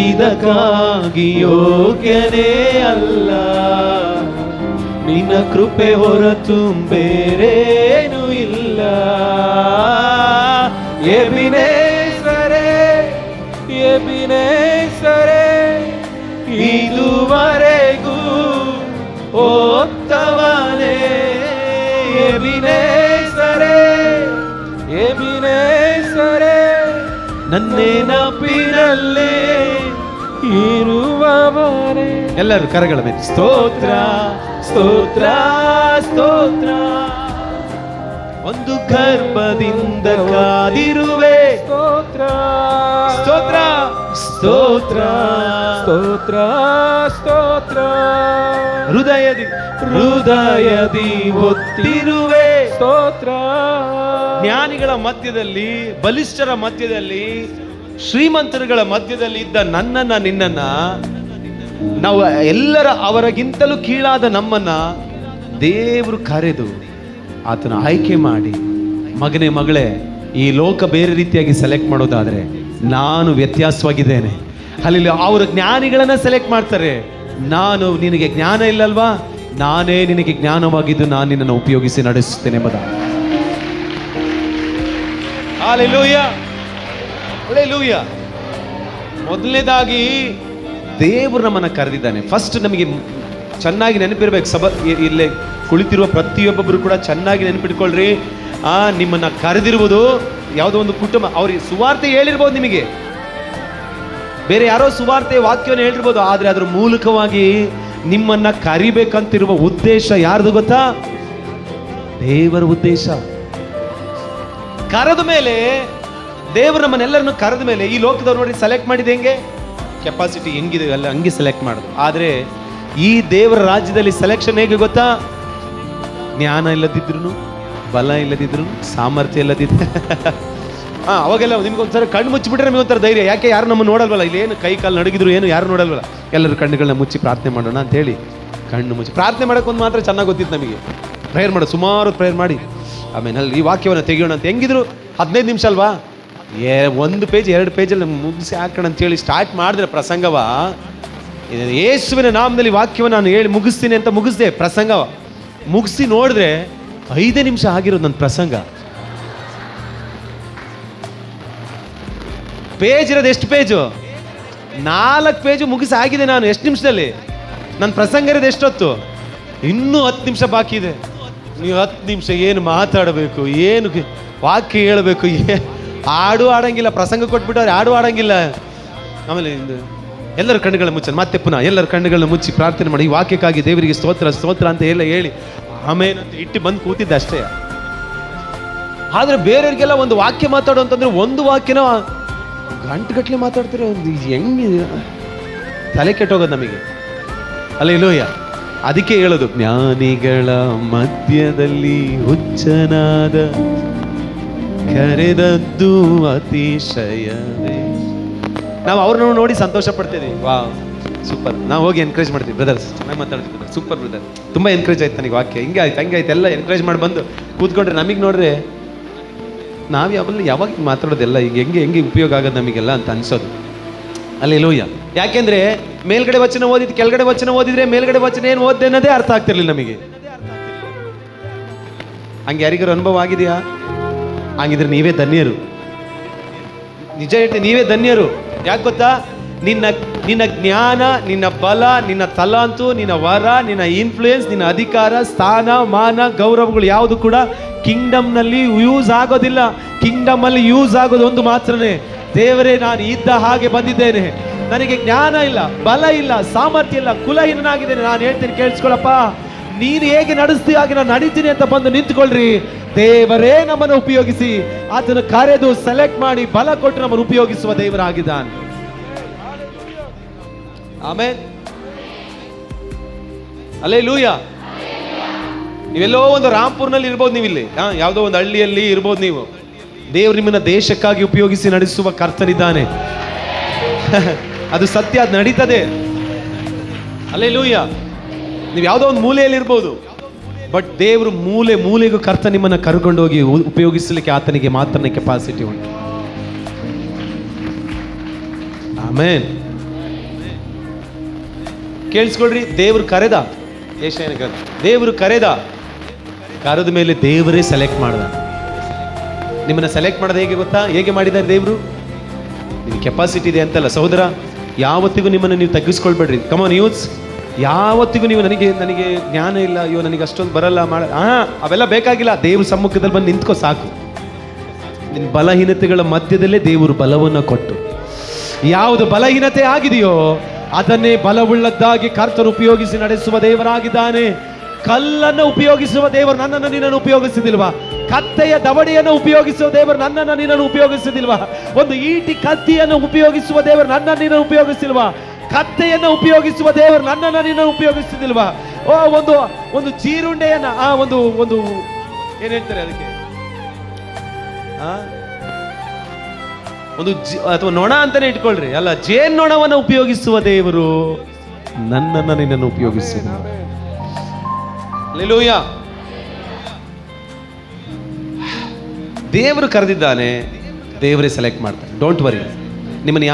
ಇದಕ್ಕಾಗಿ ಯೋಗ್ಯನೇ ಅಲ್ಲ, ನಿನ್ನ ಕೃಪೆ ಹೊರತು ಬೇರೇನೂ ಇಲ್ಲ. ಎಬಿನೇಸರೇ, ಎಬಿನೇಸರೇ, ಇದುವರೆಗೂ ಓದ್ತವನೇ. ಎಬಿನೇಸರೇ, ಎಬಿನೇಸರೇ, ನನ್ನೆನಪಿನಲ್ಲೇ ಇರುವವರೇ. ಎಲ್ಲರೂ ಕರಗಳ ಮೇಲೆ ಸ್ತೋತ್ರ ಸ್ತೋತ್ರ ಸ್ತೋತ್ರ. ಒಂದು ಗರ್ಭದಿಂದ ಕಾದಿರುವೆ ಸ್ತೋತ್ರ ಸ್ತೋತ್ರ ಸ್ತೋತ್ರ ಸ್ತೋತ್ರ ಸ್ತೋತ್ರ. ಹೃದಯದಿ ಹೃದಯದಿ ಒತ್ತಿರುವೆ ಸ್ತೋತ್ರ. ಜ್ಞಾನಿಗಳ ಮಧ್ಯದಲ್ಲಿ, ಬಲಿಷ್ಠರ ಮಧ್ಯದಲ್ಲಿ, ಶ್ರೀಮಂತರುಗಳ ಮಧ್ಯದಲ್ಲಿ ಇದ್ದ ನನ್ನನ್ನ ನಿನ್ನನ್ನ, ನಾವು ಎಲ್ಲರ ಅವರಿಗಿಂತಲೂ ಕೀಳಾದ ನಮ್ಮನ್ನ ದೇವರು ಕರೆದು ಆತನ ಆಯ್ಕೆ ಮಾಡಿ, ಮಗನೇ ಮಗಳೇ, ಈ ಲೋಕ ಬೇರೆ ರೀತಿಯಾಗಿ ಸೆಲೆಕ್ಟ್ ಮಾಡೋದಾದ್ರೆ ನಾನು ವ್ಯತ್ಯಾಸವಾಗಿದ್ದೇನೆ. ಅಲ್ಲಿ ಅವರು ಜ್ಞಾನಿಗಳನ್ನ ಸೆಲೆಕ್ಟ್ ಮಾಡ್ತಾರೆ, ನಾನು ನಿನಗೆ ಜ್ಞಾನ ಇಲ್ಲಲ್ವಾ, ನಾನೇ ನಿನಗೆ ಜ್ಞಾನವಾಗಿದ್ದು ನಾನು ನಿನ್ನನ್ನು ಉಪಯೋಗಿಸಿ ನಡೆಸುತ್ತೇನೆ ಎಂಬುದ. Hallelujah hallelujah. ಮೊದಲನೇದಾಗಿ ದೇವರು ನಮ್ಮನ್ನು ಕರೆದಿದ್ದಾನೆ. ಫಸ್ಟ್ ನಮಗೆ ಚೆನ್ನಾಗಿ ನೆನಪಿರ್ಬೇಕು. ಇಲ್ಲೇ ಕುಳಿತಿರುವ ಪ್ರತಿಯೊಬ್ಬೊಬ್ಬರು ಕೂಡ ಚೆನ್ನಾಗಿ ನೆನಪಿಟ್ಕೊಳ್ರಿ. ನಿಮ್ಮನ್ನ ಕರೆದಿರುವುದು ಯಾವುದೋ ಒಂದು ಕುಟುಂಬ. ಅವ್ರಿಗೆ ಸುವಾರ್ತೆ ಹೇಳಿರ್ಬೋದು, ನಿಮಗೆ ಬೇರೆ ಯಾರೋ ಸುವಾರ್ತೆ ವಾಕ್ಯವನ್ನು ಹೇಳಿರ್ಬೋದು, ಆದ್ರೆ ಅದ್ರ ಮೂಲಕವಾಗಿ ನಿಮ್ಮನ್ನ ಕರಿಬೇಕಂತಿರುವ ಉದ್ದೇಶ ಯಾರ್ದು ಗೊತ್ತಾ? ದೇವರ ಉದ್ದೇಶ. ಕರೆದ ಮೇಲೆ, ದೇವರು ನಮ್ಮನ್ನೆಲ್ಲರನ್ನು ಕರೆದ ಮೇಲೆ, ಈ ಲೋಕದವ್ರು ನೋಡಿ ಸೆಲೆಕ್ಟ್ ಮಾಡಿದ ಹೆಂಗೆ, ಕೆಪಾಸಿಟಿ ಹೆಂಗಿದೆ ಅಲ್ಲ ಹಂಗೆ ಸೆಲೆಕ್ಟ್ ಮಾಡೋದು. ಆದರೆ ಈ ದೇವರ ರಾಜ್ಯದಲ್ಲಿ ಸೆಲೆಕ್ಷನ್ ಹೇಗೆ ಗೊತ್ತಾ? ಜ್ಞಾನ ಇಲ್ಲದಿದ್ರು, ಬಲ ಇಲ್ಲದಿದ್ರು, ಸಾಮರ್ಥ್ಯ ಇಲ್ಲದಿದ್ರು ಅವಾಗೆಲ್ಲ ನಿಮ್ಗೊಂಥರ ಕಣ್ಣು ಮುಚ್ಚಿಬಿಟ್ರೆ ನಮಗೊಂಥರ ಧೈರ್ಯ. ಯಾಕೆ ಯಾರು ನಮ್ಮನ್ನು ನೋಡಲ್ವಲ್ಲ, ಇಲ್ಲಿ ಏನು ಕೈ ಕಾಲು ನಡಗಿದ್ರು ಏನು ಯಾರು ನೋಡಲ್ವಲ್ಲ, ಎಲ್ಲರೂ ಕಣ್ಣುಗಳನ್ನ ಮುಚ್ಚಿ ಪ್ರಾರ್ಥನೆ ಮಾಡೋಣ ಅಂತೇಳಿ ಕಣ್ಣು ಮುಚ್ಚಿ ಪ್ರಾರ್ಥನೆ ಮಾಡೋಕ್ಕೊಂದು ಮಾತ್ರ ಚೆನ್ನಾಗಿ ಗೊತ್ತಿತ್ತು ನಮಗೆ. ಪ್ರೇಯರ್ ಮಾಡೋದು, ಸುಮಾರು ಪ್ರೇಯರ್ ಮಾಡಿ ಆಮೇಲೆ ಈ ವಾಕ್ಯವನ್ನು ತೆಗೆಯೋಣ ಅಂತ. ಹೆಂಗಿದ್ರು 15 ನಿಮಿಷ ಅಲ್ವಾ, 1 ಪೇಜ್ 2 ಪೇಜಲ್ಲಿ ಮುಗಿಸಿ ಹಾಕೋಣ ಅಂತೇಳಿ ಸ್ಟಾರ್ಟ್ ಮಾಡಿದ್ರೆ ಪ್ರಸಂಗವ, ಯೇಸುವಿನ ನಾಮದಲ್ಲಿ ವಾಕ್ಯವನ್ನು ನಾನು ಹೇಳಿ ಮುಗಿಸ್ತೀನಿ ಅಂತ ಮುಗಿಸ್ದೆ. ಪ್ರಸಂಗವ ಮುಗಿಸಿ ನೋಡಿದ್ರೆ 5 ನಿಮಿಷ ಆಗಿರೋದು ನನ್ನ ಪ್ರಸಂಗ. ಪೇಜ್ ಇರೋದು ಎಷ್ಟು ಪೇಜು? 4 ಪೇಜು ಮುಗಿಸಿ ಆಗಿದೆ ನಾನು. ಎಷ್ಟು ನಿಮಿಷದಲ್ಲಿ? ನನ್ನ ಪ್ರಸಂಗ ಇರೋದು ಎಷ್ಟೊತ್ತು? ಇನ್ನೂ 10 ನಿಮಿಷ ಬಾಕಿ ಇದೆ. ನೀವು 10 ನಿಮಿಷ ಏನು ಮಾತಾಡಬೇಕು, ಏನು ವಾಕ್ಯ ಹೇಳಬೇಕು, ಹಾಡು ಆಡಂಗಿಲ್ಲ. ಪ್ರಸಂಗ ಕೊಟ್ಬಿಟ್ಟವ್ರೆ, ಹಾಡು ಆಡಂಗಿಲ್ಲ. ಆಮೇಲೆ ಎಲ್ಲರ ಕಣ್ಣುಗಳನ್ನ ಮುಚ್ಚ, ಮತ್ತೆ ಪುನಃ ಎಲ್ಲರ ಕಣ್ಣುಗಳನ್ನ ಮುಚ್ಚಿ ಪ್ರಾರ್ಥನೆ ಮಾಡಿ, ಈ ವಾಕ್ಯಕ್ಕಾಗಿ ದೇವರಿಗೆ ಸ್ತೋತ್ರ ಸ್ತೋತ್ರ ಅಂತ ಎಲ್ಲ ಹೇಳಿ ಆಮೇಲೆ ಇಟ್ಟು ಬಂದು ಕೂತಿದ್ದೆ ಅಷ್ಟೇ. ಆದ್ರೆ ಬೇರೆಯವ್ರಿಗೆಲ್ಲ ಒಂದು ವಾಕ್ಯ ಮಾತಾಡು ಅಂತಂದ್ರೆ ಒಂದು ವಾಕ್ಯನ ಗಂಟುಗಟ್ಟಲೆ ಮಾತಾಡ್ತಾರೆ. ಒಂದು ಹೆಂಗೆ ತಲೆ ಕೆಟ್ಟೋಗೋದು ನಮಗೆ. ಹಲ್ಲೆಲೂಯಾ. ಅದಕ್ಕೆ ಹೇಳೋದು, ಜ್ಞಾನಿಗಳ ಮಧ್ಯದಲ್ಲಿ ಹುಚ್ಚನಾದ ಕರೆದದ್ದು ಅತಿಶಯವೇ. ನಾವು ಅವ್ರನ್ನ ನೋಡಿ ಸಂತೋಷ ಪಡ್ತೀವಿ. ವಾ ಸೂಪರ್. ನಾವು ಹೋಗಿ ಎನ್ಕರೇಜ್ ಮಾಡ್ತೀವಿ, ಬ್ರದರ್ಸ್ ಚೆನ್ನಾಗಿ ಮಾತಾಡ್ತೀವಿ, ಸೂಪರ್ ಬ್ರದರ್, ತುಂಬ ಎನ್ಕರೇಜ್ ಆಯ್ತು ನನಗೆ ವಾಕ್ಯ, ಹಿಂಗೆ ಆಯ್ತು ಹಂಗೆ ಆಯ್ತು ಎಲ್ಲ ಎನ್ಕರೇಜ್ ಮಾಡಿ ಬಂದು ಕೂತ್ಕೊಂಡ್ರೆ ನಮಗೆ ನೋಡ್ರೆ ನಾವು ಯಾವಾಗ ಮಾತಾಡೋದೆಲ್ಲ ಈಗ ಹೆಂಗೆ ಉಪಯೋಗ ಆಗೋದು ನಮಗೆಲ್ಲ ಅಂತ ಅನ್ಸೋದು. ಹಲ್ಲೆಲೂಯಾ. ಯಾಕೆಂದ್ರೆ ಮೇಲ್ಗಡೆ ವಚನ ಓದಿದ್ದು ಕೆಳಗಡೆ ವಚನ ಓದಿದ್ರೆ ಮೇಲ್ಗಡೆ ವಚನ ಏನು ಓದ್ದೆ ಅನ್ನೋದೇ ಅರ್ಥ ಆಗ್ತಿರ್ಲಿಲ್ಲ ನಮಗೆ. ಹಂಗೆ ಯಾರಿಗಾರು ಅನುಭವ ಆಗಿದೆಯಾ? ಹಂಗಿದ್ರೆ ನೀವೇ ಧನ್ಯರು. ನಿಜ ಹೇಳ್ತೀನಿ, ನೀವೇ ಧನ್ಯರು. ಯಾಕೆ ಗೊತ್ತಾ? ನಿನ್ನ ಜ್ಞಾನ, ನಿನ್ನ ಬಲ, ನಿನ್ನ ತಲಾಂತು, ನಿನ್ನ ವರ, ನಿನ್ನ ಇನ್ಫ್ಲೂಯೆನ್ಸ್, ನಿನ್ನ ಅಧಿಕಾರ, ಸ್ಥಾನ, ಮಾನ, ಗೌರವಗಳು ಯಾವುದು ಕೂಡ ಕಿಂಗ್ಡಮ್ನಲ್ಲಿ ಯೂಸ್ ಆಗೋದಿಲ್ಲ. ಕಿಂಗ್ಡಮ್ ಅಲ್ಲಿ ಯೂಸ್ ಆಗೋದು ಒಂದು ಮಾತ್ರನೇ, ದೇವರೇ ನಾನು ಇದ್ದ ಹಾಗೆ ಬಂದಿದ್ದೇನೆ, ನನಗೆ ಜ್ಞಾನ ಇಲ್ಲ, ಬಲ ಇಲ್ಲ, ಸಾಮರ್ಥ್ಯ ಇಲ್ಲ, ಕುಲಹೀನಾಗಿದ್ದೇನೆ. ನಾನು ಹೇಳ್ತೀನಿ ಕೇಳಿಸ್ಕೊಳಪ್ಪ, ನೀನು ಹೇಗೆ ನಡೆಸ್ತೀಯ ಹಾಗೆ ನಾನು ನಡೀತೀನಿ ಅಂತ ಬಂದು ನಿಂತ್ಕೊಳ್ರಿ. ದೇವರೇ ನಮ್ಮನ್ನು ಉಪಯೋಗಿಸಿ, ಆತನ ಕರೆದು ಸೆಲೆಕ್ಟ್ ಮಾಡಿ ಬಲ ಕೊಟ್ಟು ನಮ್ಮನ್ನು ಉಪಯೋಗಿಸುವ ದೇವರಾಗಿದ್ದಾನೆ. ಆಮೇನ್. ಹಲ್ಲೆಲೂಯಾ. ನೀವೆಲ್ಲೋ ಒಂದು ರಾಂಪುರ್ನಲ್ಲಿ ಇರ್ಬೋದು, ನೀವು ಇಲ್ಲಿ ಯಾವುದೋ ಒಂದು ಹಳ್ಳಿಯಲ್ಲಿ ಇರ್ಬೋದು. ನೀವು ದೇವರು ನಿಮ್ಮನ್ನ ದೇಶಕ್ಕಾಗಿ ಉಪಯೋಗಿಸಿ ನಡೆಸುವ ಕರ್ತನಿದ್ದಾನೆ. ಅದು ಸತ್ಯ, ಅದು ನಡೀತದೆ. ಹಲ್ಲೆಲೂಯಾ. ನೀವು ಯಾವುದೋ ಒಂದು ಮೂಲೆಯಲ್ಲಿ ಇರ್ಬೋದು, ಬಟ್ ದೇವರು ಮೂಲೆಗೂ ಕರ್ತ ನಿಮ್ಮನ್ನ ಕರ್ಕೊಂಡು ಹೋಗಿ ಉಪಯೋಗಿಸಲಿಕ್ಕೆ ಆತನಿಗೆ ಮಾತ್ರ ಕೆಪಾಸಿಟಿ ಉಂಟು. ಆಮೇನ್. ಕೇಳಿಸ್ಕೊಳ್ರಿ, ದೇವರು ಕರೆದ, ದೇವರು ಕರೆದ ಮೇಲೆ ದೇವರೇ ಸೆಲೆಕ್ಟ್ ಮಾಡ್ದ. ನಿಮ್ಮನ್ನ ಸೆಲೆಕ್ಟ್ ಮಾಡೋದು ಹೇಗೆ ಗೊತ್ತಾ? ಹೇಗೆ ಮಾಡಿದ್ದಾರೆ ದೇವರು? ನಿಮ್ಗೆ ಕೆಪಾಸಿಟಿ ಇದೆ ಅಂತಲ್ಲ ಸಹೋದರ. ಯಾವತ್ತಿಗೂ ನಿಮ್ಮನ್ನು ನೀವು ತಗ್ಗಿಸ್ಕೊಳ್ಬೇಡ್ರಿ. ಕಮಾನ್ ಯೂತ್ಸ್, ಯಾವತ್ತಿಗೂ ನೀವು ನನಗೆ ಜ್ಞಾನ ಇಲ್ಲ, ಅಯ್ಯೋ ನನಗೆ ಅಷ್ಟೊಂದು ಬರಲ್ಲ ಅವೆಲ್ಲ ಬೇಕಾಗಿಲ್ಲ. ದೇವ್ರ ಸಮ್ಮುಖದಲ್ಲಿ ಬಂದು ನಿಂತ್ಕೋ ಸಾಕು. ನಿನ್ನ ಬಲಹೀನತೆಗಳ ಮಧ್ಯದಲ್ಲೇ ದೇವರು ಬಲವನ್ನು ಕೊಟ್ಟು, ಯಾವುದು ಬಲಹೀನತೆ ಆಗಿದೆಯೋ ಅದನ್ನೇ ಬಲವುಳ್ಳದ್ದಾಗಿ ಕರ್ತನು ಉಪಯೋಗಿಸಿ ನಡೆಸುವ ದೇವರಾಗಿದ್ದಾನೆ. ಕಲ್ಲನ್ನು ಉಪಯೋಗಿಸುವ ದೇವರು ನನ್ನನ್ನು ನಿನ್ನನ್ನು ಉಪಯೋಗಿಸಿದಿಲ್ವಾ? ಕತ್ತೆಯ ದವಡಿಯನ್ನು ಉಪಯೋಗಿಸುವ ದೇವರು ನನ್ನನ್ನು ನಿನ್ನನ್ನು ಉಪಯೋಗಿಸಿದಿಲ್ವಾ? ಒಂದು ಈಟಿ ಕತ್ತಿಯನ್ನು ಉಪಯೋಗಿಸುವ ದೇವರು ನನ್ನನ್ನು ನಿನ್ನನ್ನು ಉಪಯೋಗಿಸಿಲ್ವಾ? ಕತ್ತೆಯನ್ನು ಉಪಯೋಗಿಸುವ ದೇವರು ನನ್ನನ್ನು ನಿನ್ನನ್ನು ಉಪಯೋಗಿಸಿದಿಲ್ವಾ? ಒಂದು ಜೀರುಂಡೆಯನ್ನ ಒಂದು ಏನ್ ಹೇಳ್ತಾರೆ ಅದಕ್ಕೆ, ಅಥವಾ ನೊಣ ಅಂತಾನೆ ಇಟ್ಕೊಳ್ರಿ, ಅಲ್ಲ, ಜೇನ್ನೊಣವನ್ನು ಉಪಯೋಗಿಸುವ ದೇವರು ನನ್ನನ್ನು ನಿನ್ನನ್ನು ಉಪಯೋಗಿಸಿದ. ಹಲ್ಲೆಲೂಯಾ. ದೇವರು ಕರೆದಿದ್ದಾನೆ, ದೇವರೇ ಸೆಲೆಕ್ಟ್ ಮಾಡ್ತಾನೆ. Don't worry. ನಿಮ್ಮನ್ನು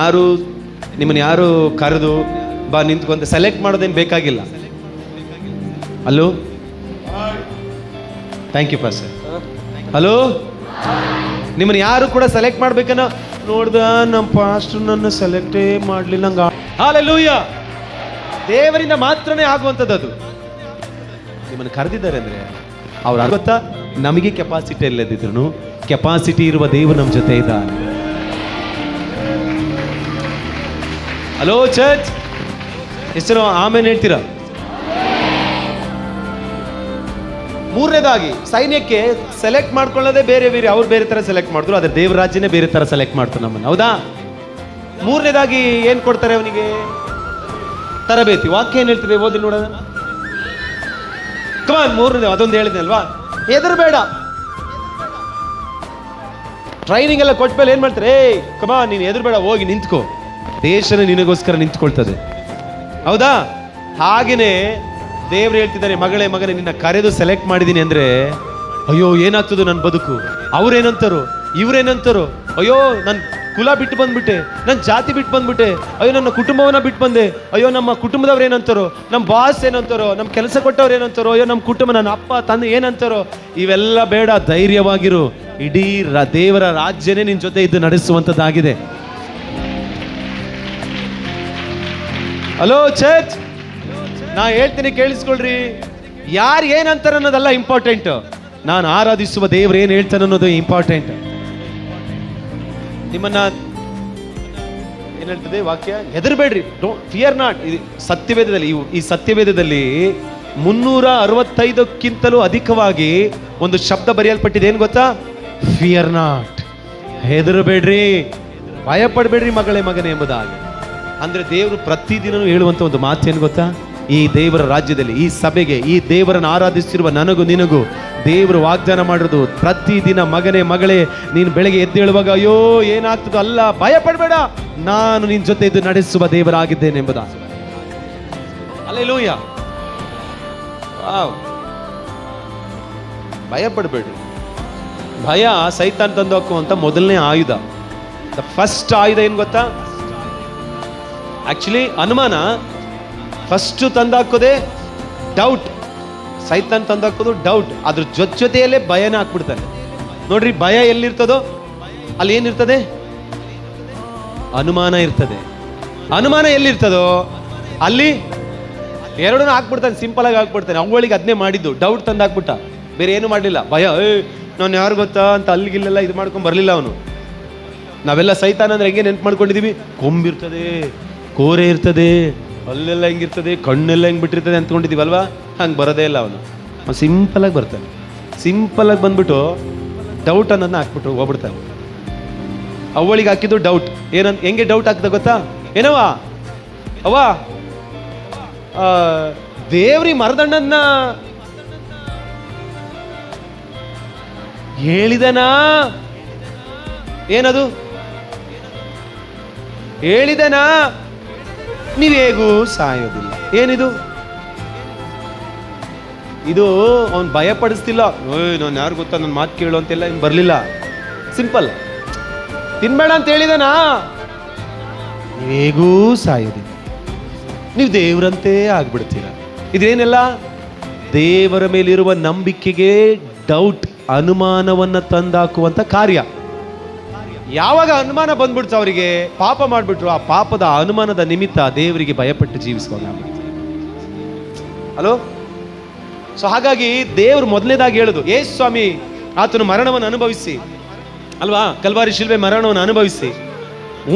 ಯಾರು ಕರೆದು ಬಾ ನಿಂತ್ಕೊಂತ ಸೆಲೆಕ್ಟ್ ಮಾಡೋದೇನು ಬೇಕಾಗಿಲ್ಲ. Hello, thank you pastor. Hello, ನಿಮ್ಮನ್ನು ಯಾರು ಕೂಡ ಸೆಲೆಕ್ಟ್ ಮಾಡ್ಬೇಕನ್ನೋ ನೋಡ್ದ ನಮ್ಮ ಪಾಸ್ಟರ್ ನನ್ನ ಸೆಲೆಕ್ಟೇ ಮಾಡಲಿಲ್ಲ. ಹಲ್ಲೆಲೂಯಾ. ದೇವರಿಂದ ಮಾತ್ರನೇ ಆಗುವಂಥದ್ದು ಅದು. ನಿಮ್ಮನ್ನು ಕರೆದಿದ್ದಾರೆ ಅಂದ್ರೆ ಅವ್ರು ಗೊತ್ತಾ, ನಮಗೆ ಕೆಪಾಸಿಟಿ ಇಲ್ಲದಿದ್ರು ಕೆಪಾಸಿಟಿ ಇರುವ ದೇವರು ನಮ್ಮ ಜೊತೆ ಇದ್ದಾನೆ. ಹಲೋ ಚರ್ಚ್, ಎಷ್ಟು ಆಮೇಲೆ ಹೇಳ್ತೀರಾ? ಮೂರನೇದಾಗಿ, ಸೈನ್ಯಕ್ಕೆ ಸೆಲೆಕ್ಟ್ ಮಾಡ್ಕೊಳ್ಳೋದೇ ಬೇರೆ ಅವ್ರು ಬೇರೆ ತರ ಸೆಲೆಕ್ಟ್ ಮಾಡಿದ್ರು, ಆದ್ರೆ ದೇವ್ರ ರಾಜ್ಯನೇ ಬೇರೆ ತರ ಸೆಲೆಕ್ಟ್ ಮಾಡ್ತಾರೆ ನಮ್ಮನ್ನು, ಹೌದಾ? ಮೂರನೇದಾಗಿ ಏನ್ ಕೊಡ್ತಾರೆ ಅವನಿಗೆ? ತರಬೇತಿ. ವಾಕ್ಯ ಏನ್ ಹೇಳ್ತಿದೆ, ಓದಿ ನೋಡೋಣ. ಕಮಾನ್, ಮೂರನೇ ಅದೊಂದು ಹೇಳಿದೆ ಅಲ್ವಾ, ಹೆದರಬೇಡ. ಟ್ರೈನಿಂಗ್ ಎಲ್ಲ ಕೊಟ್ಟ ಮೇಲೆ ಏನ್ ಮಾಡ್ತಾರೆ, ಕಮಾನ್ ನೀನು ಹೆದರಬೇಡ, ಹೋಗಿ ನಿಂತ್ಕೋ, ದೇಶನೇ ನಿನಗೋಸ್ಕರ ನಿಂತ್ಕೊಳ್ತದೆ, ಹೌದಾ? ಹಾಗೇನೆ ದೇವ್ರು ಹೇಳ್ತಿದ್ದಾರೆ, ಮಗಳೇ ಮಗನೇ ನಿನ್ನ ಕರೆದು ಸೆಲೆಕ್ಟ್ ಮಾಡಿದ್ದೀನಿ ಅಂದ್ರೆ, ಅಯ್ಯೋ ಏನಾಗ್ತದೋ ನನ್ನ ಬದುಕು, ಅವ್ರೇನಂತಾರೋ ಇವ್ರೇನಂತಾರೋ, ಅಯ್ಯೋ ನನ್ನ ಕುಲ ಬಿಟ್ಟು ಬಂದ್ಬಿಟ್ಟೆ, ನನ್ನ ಜಾತಿ ಬಿಟ್ಟು ಬಂದ್ಬಿಟ್ಟೆ, ಅಯ್ಯೋ ನನ್ನ ಕುಟುಂಬವನ್ನ ಬಿಟ್ಟು ಬಂದೆ, ಅಯ್ಯೋ ನಮ್ಮ ಕುಟುಂಬದವ್ರು ಏನಂತಾರೋ, ನಮ್ಮ ಬಾಸ್ ಏನಂತಾರೋ, ನಮ್ಮ ಕೆಲಸ ಕೊಟ್ಟವ್ರು ಏನಂತಾರೋ, ಅಯ್ಯೋ ನಮ್ಮ ಕುಟುಂಬ, ನನ್ನ ಅಪ್ಪ ತಂದೆ ಏನಂತಾರೋ, ಇವೆಲ್ಲ ಬೇಡ. ಧೈರ್ಯವಾಗಿರು. ಇಡೀ ದೇವರ ರಾಜ್ಯನೇ ನಿನ್ನ ಜೊತೆ ಇದ್ದು ನಡೆಸುವಂಥದ್ದಾಗಿದೆ. ಹಲೋ ಚರ್ಚ್, ನಾ ಹೇಳ್ತೀನಿ ಕೇಳಿಸ್ಕೊಳ್ರಿ. ಯಾರು ಏನಂತಾರೆ ಅನ್ನೋದಲ್ಲ ಇಂಪಾರ್ಟೆಂಟ್, ನಾನು ಆರಾಧಿಸುವ ದೇವ್ರು ಏನು ಹೇಳ್ತಾನೆ ಅನ್ನೋದು ಇಂಪಾರ್ಟೆಂಟ್. ನಿಮ್ಮನ್ನ ಏನ್ ಹೇಳ್ತದೆ ವಾಕ್ಯ, ಹೆದರ್ಬೇಡ್ರಿ, ಡೋಂಟ್ ಫಿಯರ್ ನಾಟ್. ಸತ್ಯವೇದದಲ್ಲಿ ಈ ಸತ್ಯವೇದದಲ್ಲಿ 365ಕ್ಕಿಂತಲೂ ಅಧಿಕವಾಗಿ ಒಂದು ಶಬ್ದ ಬರೆಯಲ್ಪಟ್ಟಿದೆ. ಏನು ಗೊತ್ತಾ? Fear not. ಹೆದರಬೇಡ್ರಿ, ಭಯ ಪಡಬೇಡ್ರಿ ಮಗಳೇ ಮಗನೇ ಎಂಬುದಾಗಿ. ಅಂದ್ರೆ ದೇವರು ಪ್ರತಿದಿನವೂ ಹೇಳುವಂತ ಒಂದು ಮಾತು ಏನು ಗೊತ್ತಾ? ಈ ದೇವರ ರಾಜ್ಯದಲ್ಲಿ, ಈ ಸಭೆಗೆ, ಈ ದೇವರನ್ನು ಆರಾಧಿಸಿರುವ ನನಗೂ ನಿನಗೂ ದೇವರು ವಾಗ್ದಾನ ಮಾಡಿರೋದು ಪ್ರತಿದಿನ, ಮಗನೇ ಮಗಳೇ ನೀನು ಬೆಳಗ್ಗೆ ಎದ್ದೇಳುವಾಗ ಅಯ್ಯೋ ಏನಾಗ್ತದೋ ಅಲ್ಲ, ಭಯ ಪಡಬೇಡ, ನಾನು ನಿನ್ನ ಜೊತೆ ಇದ್ದು ನಡೆಸುವ ದೇವರಾಗಿದ್ದೇನೆ ಎಂಬುದಾಗಿ. ಹಲ್ಲೆಲೂಯಾ. ಭಯ ಪಡಬೇಡ್ರಿ. ಭಯ ಸೈತಾನ್ ತಂದು ಹಾಕುವಂತ ಮೊದಲನೇ ಆಯುಧ. ದ ಫಸ್ಟ್ ಆಯುಧ ಏನು ಗೊತ್ತಾ? ಆಕ್ಚುಲಿ ಅನುಮಾನ ಫಸ್ಟ್ ತಂದಾಕೋದೆ ಡೌಟ್. ಸೈತಾನ್ ತಂದಾಕೋದು ಡೌಟ್. ಅದ್ರ ಜೊತೆಯಲ್ಲೇ ಭಯನ ಹಾಕ್ಬಿಡ್ತಾನೆ. ನೋಡ್ರಿ, ಭಯ ಎಲ್ಲಿರ್ತದೋ ಅಲ್ಲಿ ಏನಿರ್ತದೆ? ಅನುಮಾನ ಇರ್ತದೆ. ಅನುಮಾನ ಎಲ್ಲಿರ್ತದೋ ಅಲ್ಲಿ ಎರಡನ್ನೂ ಹಾಕ್ಬಿಡ್ತಾನೆ, ಸಿಂಪಲ್ ಆಗಿ ಹಾಕ್ಬಿಡ್ತಾನೆ. ಅವಳಿಗೆ ಅದನ್ನೇ ಮಾಡಿದ್ದು, ಡೌಟ್ ತಂದು ಹಾಕ್ಬಿಟ್ಟ, ಬೇರೆ ಏನು ಮಾಡಲಿಲ್ಲ. ಭಯ, ನಾನು ಯಾರು ಗೊತ್ತಾ ಅಂತ ಅಲ್ಲಿಗಿಲ್ಲೆಲ್ಲ ಇದು ಮಾಡ್ಕೊಂಡು ಬರಲಿಲ್ಲ ಅವನು. ನಾವೆಲ್ಲ ಸೈತಾನ ಅಂದ್ರೆ ಹೆಂಗೆ ನೆನ್ಪು ಮಾಡ್ಕೊಂಡಿದೀವಿ? ಕೊಂಬಿರ್ತದೆ, ಕೋರೆ ಇರ್ತದೆ, ಅಲ್ಲೆಲ್ಲ ಹೆಂಗಿರ್ತದೆ, ಕಣ್ಣೆಲ್ಲ ಹೆಂಗೆ ಬಿಟ್ಟಿರ್ತದೆ ಅಂದ್ಕೊಂಡಿದ್ದೀವಲ್ವಾ? ಹಂಗೆ ಬರೋದೇ ಇಲ್ಲ ಅವನು. ಸಿಂಪಲಾಗಿ ಬರ್ತಾನೆ. ಸಿಂಪಲಾಗಿ ಬಂದ್ಬಿಟ್ಟು ಡೌಟ್ ಅನ್ನೋದನ್ನ ಹಾಕ್ಬಿಟ್ಟು ಹೋಗ್ಬಿಡ್ತಾನೆ. ಅವಳಿಗೆ ಹಾಕಿದ್ದು ಡೌಟ್. ಹೆಂಗೆ ಡೌಟ್ ಹಾಕ್ದ ಗೊತ್ತಾ? ಏನವ ಅವ್ವ, ದೇವ್ರಿ ಮರದಣ್ಣನ್ನ ಹೇಳಿದನಾ? ಏನದು ಹೇಳಿದನಾ? ನೀವೇಗೂ ಸಾಯೋದಿಲ್ಲ. ಏನಿದು? ಇದು ಅವನು ಭಯ ಪಡಿಸ್ತಿಲ್ಲ. ನಾನು ಯಾರು ಗೊತ್ತಾ, ನನ್ನ ಮಾತು ಕೇಳು ಅಂತೆಲ್ಲ ಇನ್ನು ಬರಲಿಲ್ಲ. ಸಿಂಪಲ್. ತಿನ್ಬೇಡ ಅಂತ ಹೇಳಿದನಾ? ನೀವೇಗೂ ಸಾಯೋದಿಲ್ಲ, ನೀವು ದೇವರಂತೆ ಆಗ್ಬಿಡ್ತೀರ. ಇದೇನೆಲ್ಲ ದೇವರ ಮೇಲಿರುವ ನಂಬಿಕೆಗೆ ಡೌಟ್, ಅನುಮಾನವನ್ನ ತಂದಾಕುವಂತ ಕಾರ್ಯ. ಯಾವಾಗ ಅನುಮಾನ ಬಂದ್ಬಿಡ್ತು, ಅವರಿಗೆ ಪಾಪ ಮಾಡ್ಬಿಟ್ರು, ಆ ಪಾಪದ ಅನುಮಾನದ ನಿಮಿತ್ತ ದೇವರಿಗೆ ಭಯಪಟ್ಟು ಜೀವಿಸುವಾಗ. ಹಲೋ. ಸೊ ಹಾಗಾಗಿ ದೇವರು ಮೊದಲನೇದಾಗಿ ಹೇಳುದು, ಯೇಸು ಸ್ವಾಮಿ ಆತನು ಮರಣವನ್ನು ಅನುಭವಿಸಿ ಅಲ್ವಾ? ಕಲ್ವಾರಿ ಶಿಲ್ಬೆ ಮರಣವನ್ನು ಅನುಭವಿಸಿ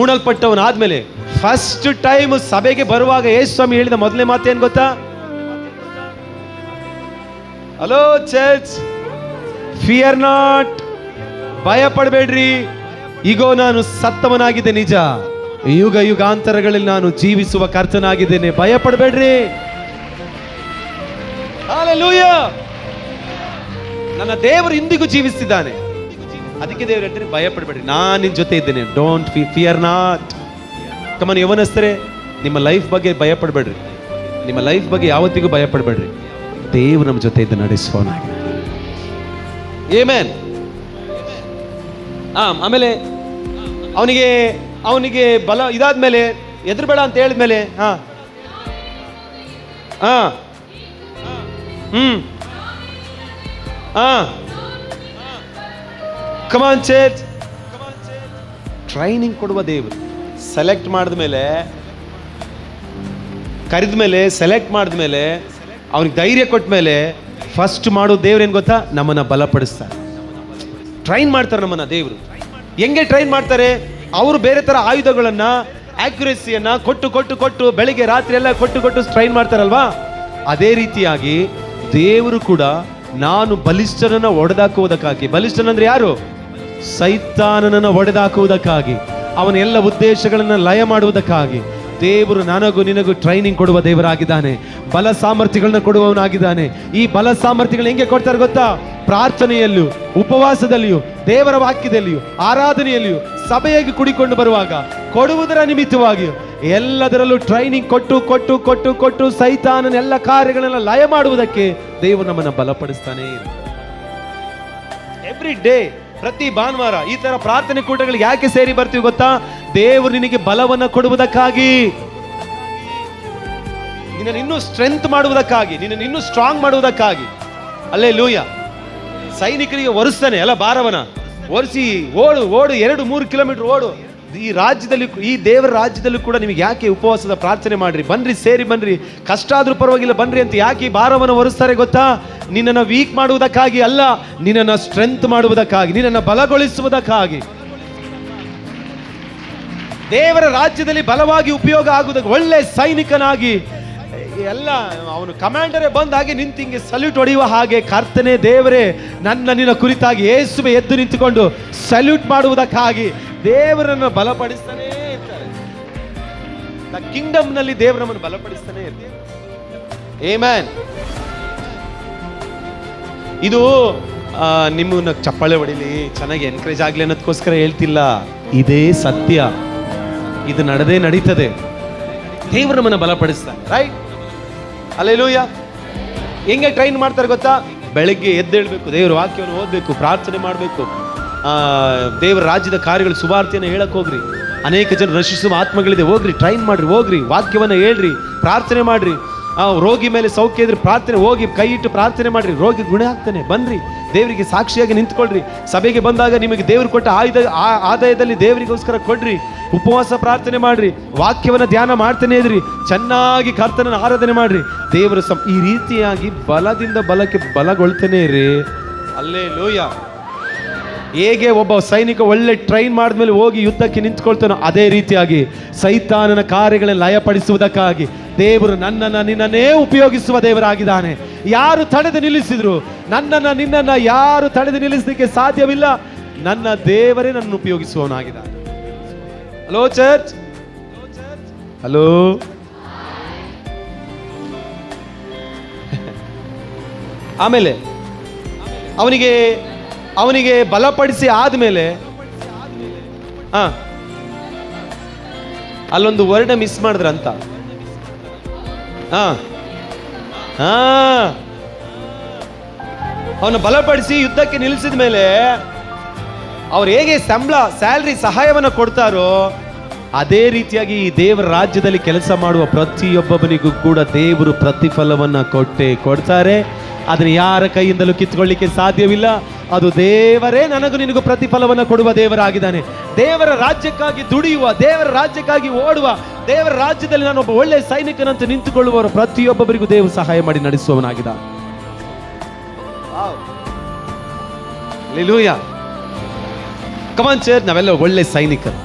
ಉಣಲ್ಪಟ್ಟವನಾದ್ಮೇಲೆ ಫಸ್ಟ್ ಟೈಮ್ ಸಭೆಗೆ ಬರುವಾಗ ಯೇಸು ಸ್ವಾಮಿ ಹೇಳಿದ ಮೊದಲನೇ ಮಾತು ಏನ್ ಗೊತ್ತಾ? ಹಲೋ ಚರ್ಚ್, ಫಿಯರ್ ನಾಟ್, ಭಯ ಪಡಬೇಡ್ರಿ, ಈಗೋ ನಾನು ಸತ್ತವನಾಗಿದೆ ನಿಜ, ಯುಗ ಯುಗಾಂತರಗಳಲ್ಲಿ ನಾನು ಜೀವಿಸುವ ಕರ್ತನಾಗಿದ್ದೇನೆ, ಭಯ ಪಡಬೇಡ್ರಿ. ಹಲ್ಲೆಲೂಯಾ. ನನ್ನ ದೇವರು ಇಂದಿಗೂ ಜೀವಿಸಿದ್ದಾನೆ. ಅದಕ್ಕೆ ದೇವರು ಹೇಳ್ತಾರೆ, ಭಯ ಪಡಬೇಡ್ರಿ, ನಾನು ನಿನ್ನ ಜೊತೆ ಇದ್ದೇನೆ. Don't fear not. ಕಮನ್ ಯವನಸ್ಥರೇ, ನಿಮ್ಮ ಲೈಫ್ ಬಗ್ಗೆ ಭಯ ಪಡಬೇಡ್ರಿ. ನಿಮ್ಮ ಲೈಫ್ ಬಗ್ಗೆ ಯಾವತ್ತಿಗೂ ಭಯ ಪಡಬೇಡ್ರಿ. ದೇವರು ನಮ್ಮ ಜೊತೆ ಇದ್ದು ನಡೆಸುವವನಾಗಿ. ಆಮೆನ್. ಆಮೇಲೆ ಅವನಿಗೆ ಬಲ ಇದಾದ್ಮೇಲೆ ಎದುರುಬೇಡ ಅಂತ ಹೇಳಿದ್ಮೇಲೆ ಕಮಾನ್ ಚರ್ಚ್, ಟ್ರೈನಿಂಗ್ ಕೊಡುವ ದೇವರು. ಸೆಲೆಕ್ಟ್ ಮಾಡಿದ್ಮೇಲೆ, ಕರೆದ್ಮೇಲೆ, ಸೆಲೆಕ್ಟ್ ಮಾಡಿದ್ಮೇಲೆ, ಅವನಿಗೆ ಧೈರ್ಯ ಕೊಟ್ಟ ಮೇಲೆ ಫಸ್ಟ್ ಮಾಡೋ ದೇವ್ರು ಏನು ಗೊತ್ತಾ? ನಮ್ಮನ್ನ ಬಲಪಡಿಸ್ತಾರೆ, ಟ್ರೈನ್ ಮಾಡ್ತಾರೆ ನಮ್ಮನ್ನ. ದೇವರು ಹೆಂಗೆ ಟ್ರೈನ್ ಮಾಡ್ತಾರೆ? ಅವರು ಬೇರೆ ತರ ಆಯುಧಗಳನ್ನ, ಆಕ್ಯುರೇಸಿಯನ್ನ ಕೊಟ್ಟು ಕೊಟ್ಟು ಕೊಟ್ಟು ಬೆಳಿಗ್ಗೆ ರಾತ್ರಿ ಎಲ್ಲ ಕೊಟ್ಟು ಕೊಟ್ಟು ಟ್ರೈನ್ ಮಾಡ್ತಾರಲ್ವಾ? ಅದೇ ರೀತಿಯಾಗಿ ದೇವರು ಕೂಡ ನಾನು ಬಲಿಷ್ಠನನ್ನ ಒಡೆದಾಕುವುದಕ್ಕಾಗಿ, ಬಲಿಷ್ಠನಂದ್ರೆ ಯಾರು? ಸೈತಾನನನ್ನ ಒಡೆದಾಕುವುದಕ್ಕಾಗಿ, ಅವನ ಎಲ್ಲ ಉದ್ದೇಶಗಳನ್ನ ಲಯ ಮಾಡುವುದಕ್ಕಾಗಿ ದೇವರು ನನಗೂ ನಿನಗೂ ಟ್ರೈನಿಂಗ್ ಕೊಡುವ ದೇವರಾಗಿದ್ದಾನೆ. ಬಲ ಸಾಮರ್ಥ್ಯಗಳನ್ನ ಕೊಡುವವನಾಗಿದ್ದಾನೆ. ಈ ಬಲ ಸಾಮರ್ಥ್ಯಗಳು ಹೆಂಗೆ ಕೊಡ್ತಾರೆ ಗೊತ್ತಾ? ಪ್ರಾರ್ಥನೆಯಲ್ಲಿಯೂ, ಉಪವಾಸದಲ್ಲಿಯೂ, ದೇವರ ವಾಕ್ಯದಲ್ಲಿಯೂ, ಆರಾಧನೆಯಲ್ಲಿಯೂ, ಸಭೆಯಾಗಿ ಕುಡಿಕೊಂಡು ಬರುವಾಗ ಕೊಡುವುದರ ನಿಮಿತ್ತವಾಗಿಯೂ ಎಲ್ಲದರಲ್ಲೂ ಟ್ರೈನಿಂಗ್ ಕೊಟ್ಟು ಕೊಟ್ಟು ಕೊಟ್ಟು ಕೊಟ್ಟು ಸೈತಾನನ ಎಲ್ಲ ಕಾರ್ಯಗಳನ್ನ ಲಯ ಮಾಡುವುದಕ್ಕೆ ದೇವರು ನಮ್ಮನ್ನ ಬಲಪಡಿಸ್ತಾನೆ. ಎವ್ರಿ ಡೇ, ಪ್ರತಿ ಭಾನುವಾರ ಈ ತರ ಪ್ರಾರ್ಥನೆ ಕೂಟಗಳಿಗೆ ಯಾಕೆ ಸೇರಿ ಬರ್ತೀವಿ ಗೊತ್ತಾ? ದೇವರು ನಿನಗೆ ಬಲವನ್ನ ಕೊಡುವುದಕ್ಕಾಗಿ, ನಿನ್ನನ್ನು ಇನ್ನೂ ಸ್ಟ್ರೆಂತ್ ಮಾಡುವುದಕ್ಕಾಗಿ, ನಿನ್ನನ್ನು ಇನ್ನೂ ಸ್ಟ್ರಾಂಗ್ ಮಾಡುವುದಕ್ಕಾಗಿ. ಹಲ್ಲೆಲೂಯಾ. ಸೈನಿಕರಿಗೆ ಒರೆಸ್ತಾನೆ ಅಲ್ಲ, ಭಾರವನ್ನ ಒರೆಸಿ ಓಡು ಓಡು 2-3 ಕಿಲೋಮೀಟರ್ ಓಡು. ಈ ರಾಜ್ಯದಲ್ಲಿ, ಈ ದೇವರ ರಾಜ್ಯದಲ್ಲೂ ಕೂಡ ನಿಮಗೆ ಯಾಕೆ ಉಪವಾಸದ ಪ್ರಾರ್ಥನೆ ಮಾಡ್ರಿ, ಬನ್ರಿ, ಸೇರಿ ಬನ್ರಿ, ಕಷ್ಟ ಆದ್ರೂ ಪರವಾಗಿಲ್ಲ ಬನ್ರಿ ಅಂತ ಯಾಕೆ ಈ ಭಾರವನ್ನು ಹೊರಿಸ್ತಾರೆ ಗೊತ್ತಾ? ನಿನ್ನನ್ನು ವೀಕ್ ಮಾಡುವುದಕ್ಕಾಗಿ ಅಲ್ಲ, ನಿನ್ನನ್ನು ಸ್ಟ್ರೆಂತ್ ಮಾಡುವುದಕ್ಕಾಗಿ, ನಿನ್ನನ್ನು ಬಲಗೊಳಿಸುವುದಕ್ಕಾಗಿ. ದೇವರ ರಾಜ್ಯದಲ್ಲಿ ಬಲವಾಗಿ ಉಪಯೋಗ ಆಗುವುದಕ್ಕೆ, ಒಳ್ಳೆ ಸೈನಿಕನಾಗಿ ಎಲ್ಲ ಅವನು ಕಮಾಂಡರೇ ಬಂದ ಹಾಗೆ ನಿಂತು ಹಿಂಗೆ ಸಲ್ಯೂಟ್ ಹೊಡೆಯುವ ಹಾಗೆ ಕರ್ತನೆ ದೇವರೇ ನಿನ್ನ ಕುರಿತಾಗಿ ಯೇಸುವೆ ಎದ್ದು ನಿಂತುಕೊಂಡು ಸಲ್ಯೂಟ್ ಮಾಡುವುದಕ್ಕಾಗಿ ದೇವರನ್ನು ಬಲಪಡಿಸ್ತಾನೆ ಇರ್ತಾರೆ. ಕಿಂಗ್ಡಮ್ ನಲ್ಲಿ ದೇವರು ನಮ್ಮನ್ನು ಬಲಪಡಿಸ್ತಾನೆ ಇರ್ತಾರೆ. ಆಮೆನ್. ಇದು ನಿಮ್ಮನ್ನ ಚಪ್ಪಾಳೆ ಹೊಡಿಲಿ, ಚೆನ್ನಾಗಿ ಎನ್ಕರೇಜ್ ಆಗ್ಲಿ ಅನ್ನೋದಕ್ಕೋಸ್ಕರ ಹೇಳ್ತಿಲ್ಲ. ಇದೇ ಸತ್ಯ, ಇದು ನಡೀತದೆ. ದೇವರು ನಮ್ಮನ್ನು ಬಲಪಡಿಸ್ತಾನೆ. ರೈಟ್? ಹಲ್ಲೆಲೂಯಾ. ಹೆಂಗೆ ಟ್ರೈನ್ ಮಾಡ್ತಾರೆ ಗೊತ್ತಾ? ಬೆಳಗ್ಗೆ ಎದ್ದೇಳಬೇಕು, ದೇವರ ವಾಕ್ಯವನ್ನು ಓದಬೇಕು, ಪ್ರಾರ್ಥನೆ ಮಾಡಬೇಕು, ದೇವರ ರಾಜ್ಯದ ಕಾರ್ಯಗಳು ಸುವಾರ್ತೆಯನ್ನು ಹೇಳಕ್ ಹೋಗ್ರಿ. ಅನೇಕ ಜನ ರಕ್ಷಿಸುವ ಆತ್ಮಗಳಿದೆ, ಹೋಗ್ರಿ, ಟ್ರೈನ್ ಮಾಡ್ರಿ, ಹೋಗ್ರಿ, ವಾಕ್ಯವನ್ನು ಹೇಳ್ರಿ, ಪ್ರಾರ್ಥನೆ ಮಾಡ್ರಿ. ರೋಗಿ ಮೇಲೆ ಸೌಖ್ಯ ಇದ್ರೆ ಪ್ರಾರ್ಥನೆ, ಹೋಗಿ ಕೈ ಇಟ್ಟು ಪ್ರಾರ್ಥನೆ ಮಾಡ್ರಿ, ರೋಗಿ ಗುಣ ಆಗ್ತಾನೆ. ಬನ್ರಿ, ದೇವರಿಗೆ ಸಾಕ್ಷಿಯಾಗಿ ನಿಂತ್ಕೊಳ್ರಿ. ಸಭೆಗೆ ಬಂದಾಗ ನಿಮಗೆ ದೇವರು ಕೊಟ್ಟ ಆದಾಯದಲ್ಲಿ ದೇವರಿಗೋಸ್ಕರ ಕೊಡ್ರಿ. ಉಪವಾಸ ಪ್ರಾರ್ಥನೆ ಮಾಡ್ರಿ, ವಾಕ್ಯವನ್ನ ಧ್ಯಾನ ಮಾಡ್ತಾನೆ ಇದ್ರಿ, ಚೆನ್ನಾಗಿ ಕರ್ತನನ್ನು ಆರಾಧನೆ ಮಾಡ್ರಿ. ದೇವರ ಈ ರೀತಿಯಾಗಿ ಬಲದಿಂದ ಬಲಕ್ಕೆ ಬಲಗೊಳ್ತಾನೆ ಇರ್ರಿ. ಹಲ್ಲೆಲೂಯಾ. ಹೇಗೆ ಒಬ್ಬ ಸೈನಿಕ ಒಳ್ಳೆ ಟ್ರೈನ್ ಮಾಡಿದ್ಮೇಲೆ ಹೋಗಿ ಯುದ್ಧಕ್ಕೆ ನಿಂತ್ಕೊಳ್ತಾನೋ, ಅದೇ ರೀತಿಯಾಗಿ ಸೈತಾನನ ಕಾರ್ಯಗಳನ್ನು ಲಯಪಡಿಸುವುದಕ್ಕಾಗಿ ದೇವರು ನನ್ನನ್ನು ನಿನ್ನನ್ನೇ ಉಪಯೋಗಿಸುವ ದೇವರಾಗಿದ್ದಾನೆ. ಯಾರು ತಡೆದು ನಿಲ್ಲಿಸಿದ್ರು, ನನ್ನನ್ನು ನಿನ್ನನ್ನು ಯಾರು ತಡೆದು ನಿಲ್ಲಿಸಲಿಕ್ಕೆ ಸಾಧ್ಯವಿಲ್ಲ. ನನ್ನ ದೇವರೇ ನನ್ನನ್ನು ಉಪಯೋಗಿಸುವವನಾಗಿದ್ದಾನೆ. Hello church, hello. ಆಮೇಲೆ ಅವನಿಗೆ ಬಲಪಡಿಸಿ ಆದ್ಮೇಲೆ ಅಲ್ಲೊಂದು ವರ್ಡ್ ಮಿಸ್ ಮಾಡಿದ್ರಂತ. ಅವನು ಬಲಪಡಿಸಿ ಯುದ್ಧಕ್ಕೆ ನಿಲ್ಲಿಸಿದ ಮೇಲೆ ಅವ್ರು ಹೇಗೆ ಸ್ಯಾಲ್ರಿ ಸಹಾಯವನ್ನು ಕೊಡ್ತಾರೋ, ಅದೇ ರೀತಿಯಾಗಿ ಈ ದೇವರ ರಾಜ್ಯದಲ್ಲಿ ಕೆಲಸ ಮಾಡುವ ಪ್ರತಿಯೊಬ್ಬನಿಗೂ ಕೂಡ ದೇವರು ಪ್ರತಿಫಲವನ್ನ ಕೊಡ್ತಾರೆ. ಅದನ್ನು ಯಾರ ಕೈಯಿಂದಲೂ ಕಿತ್ಕೊಳ್ಳಿಕ್ಕೆ ಸಾಧ್ಯವಿಲ್ಲ. ಅದು ದೇವರೇ ನನಗೂ ನಿನಗೂ ಪ್ರತಿಫಲವನ್ನು ಕೊಡುವ ದೇವರಾಗಿದ್ದಾನೆ. ದೇವರ ರಾಜ್ಯಕ್ಕಾಗಿ ದುಡಿಯುವ, ದೇವರ ರಾಜ್ಯಕ್ಕಾಗಿ ಓಡುವ, ದೇವರ ರಾಜ್ಯದಲ್ಲಿ ನಾನು ಒಬ್ಬ ಒಳ್ಳೆಯ ಸೈನಿಕನಂತೆ ನಿಂತುಕೊಳ್ಳುವವರು ಪ್ರತಿಯೊಬ್ಬರಿಗೂ ದೇವರು ಸಹಾಯ ಮಾಡಿ ನಡೆಸುವವನಾಗಿದ್ದಾನೆ. ಹಲ್ಲೆಲೂಯಾ. ಕಮಾನ್ ಸರ್, ನಾವೆಲ್ಲ ಒಳ್ಳೆ ಸೈನಿಕರು.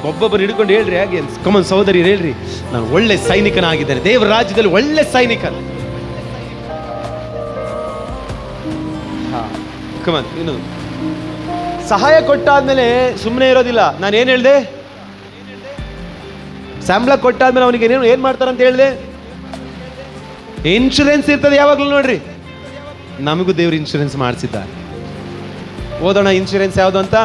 ಒಬ್ಬೊಬ್ಬರು ಹಿಡ್ಕೊಂಡು ಹೇಳ್ರಿ ಹಾಗೆ. ಕಮನ್ ಸಹೋದರಿ ಹೇಳ್ರಿ, ನಾನು ಒಳ್ಳೆ ಸೈನಿಕನಾಗಿದ್ದೇನೆ, ದೇವರ ರಾಜ್ಯದಲ್ಲಿ ಒಳ್ಳೆ ಸೈನಿಕ. ಕಮನ್. ಇನ್ನು ಸಹಾಯ ಕೊಟ್ಟಾದ್ಮೇಲೆ ಸುಮ್ಮನೆ ಇರೋದಿಲ್ಲ. ನಾನು ಏನು ಹೇಳಿದೆ? ಸಂಬಳ ಕೊಟ್ಟಾದ್ಮೇಲೆ ಅವನಿಗೆ ಏನ್ ಮಾಡ್ತಾರಂತ ಹೇಳಿದೆ? ಇನ್ಶೂರೆನ್ಸ್ ಇರ್ತದೆ ಯಾವಾಗಲೂ. ನೋಡ್ರಿ, ನಮಗೂ ದೇವ್ರು ಇನ್ಶೂರೆನ್ಸ್ ಮಾಡಿಸಿದ್ದಾರೆ. ಓದೋಣ ಇನ್ಶೂರೆನ್ಸ್ ಯಾವುದು ಅಂತ.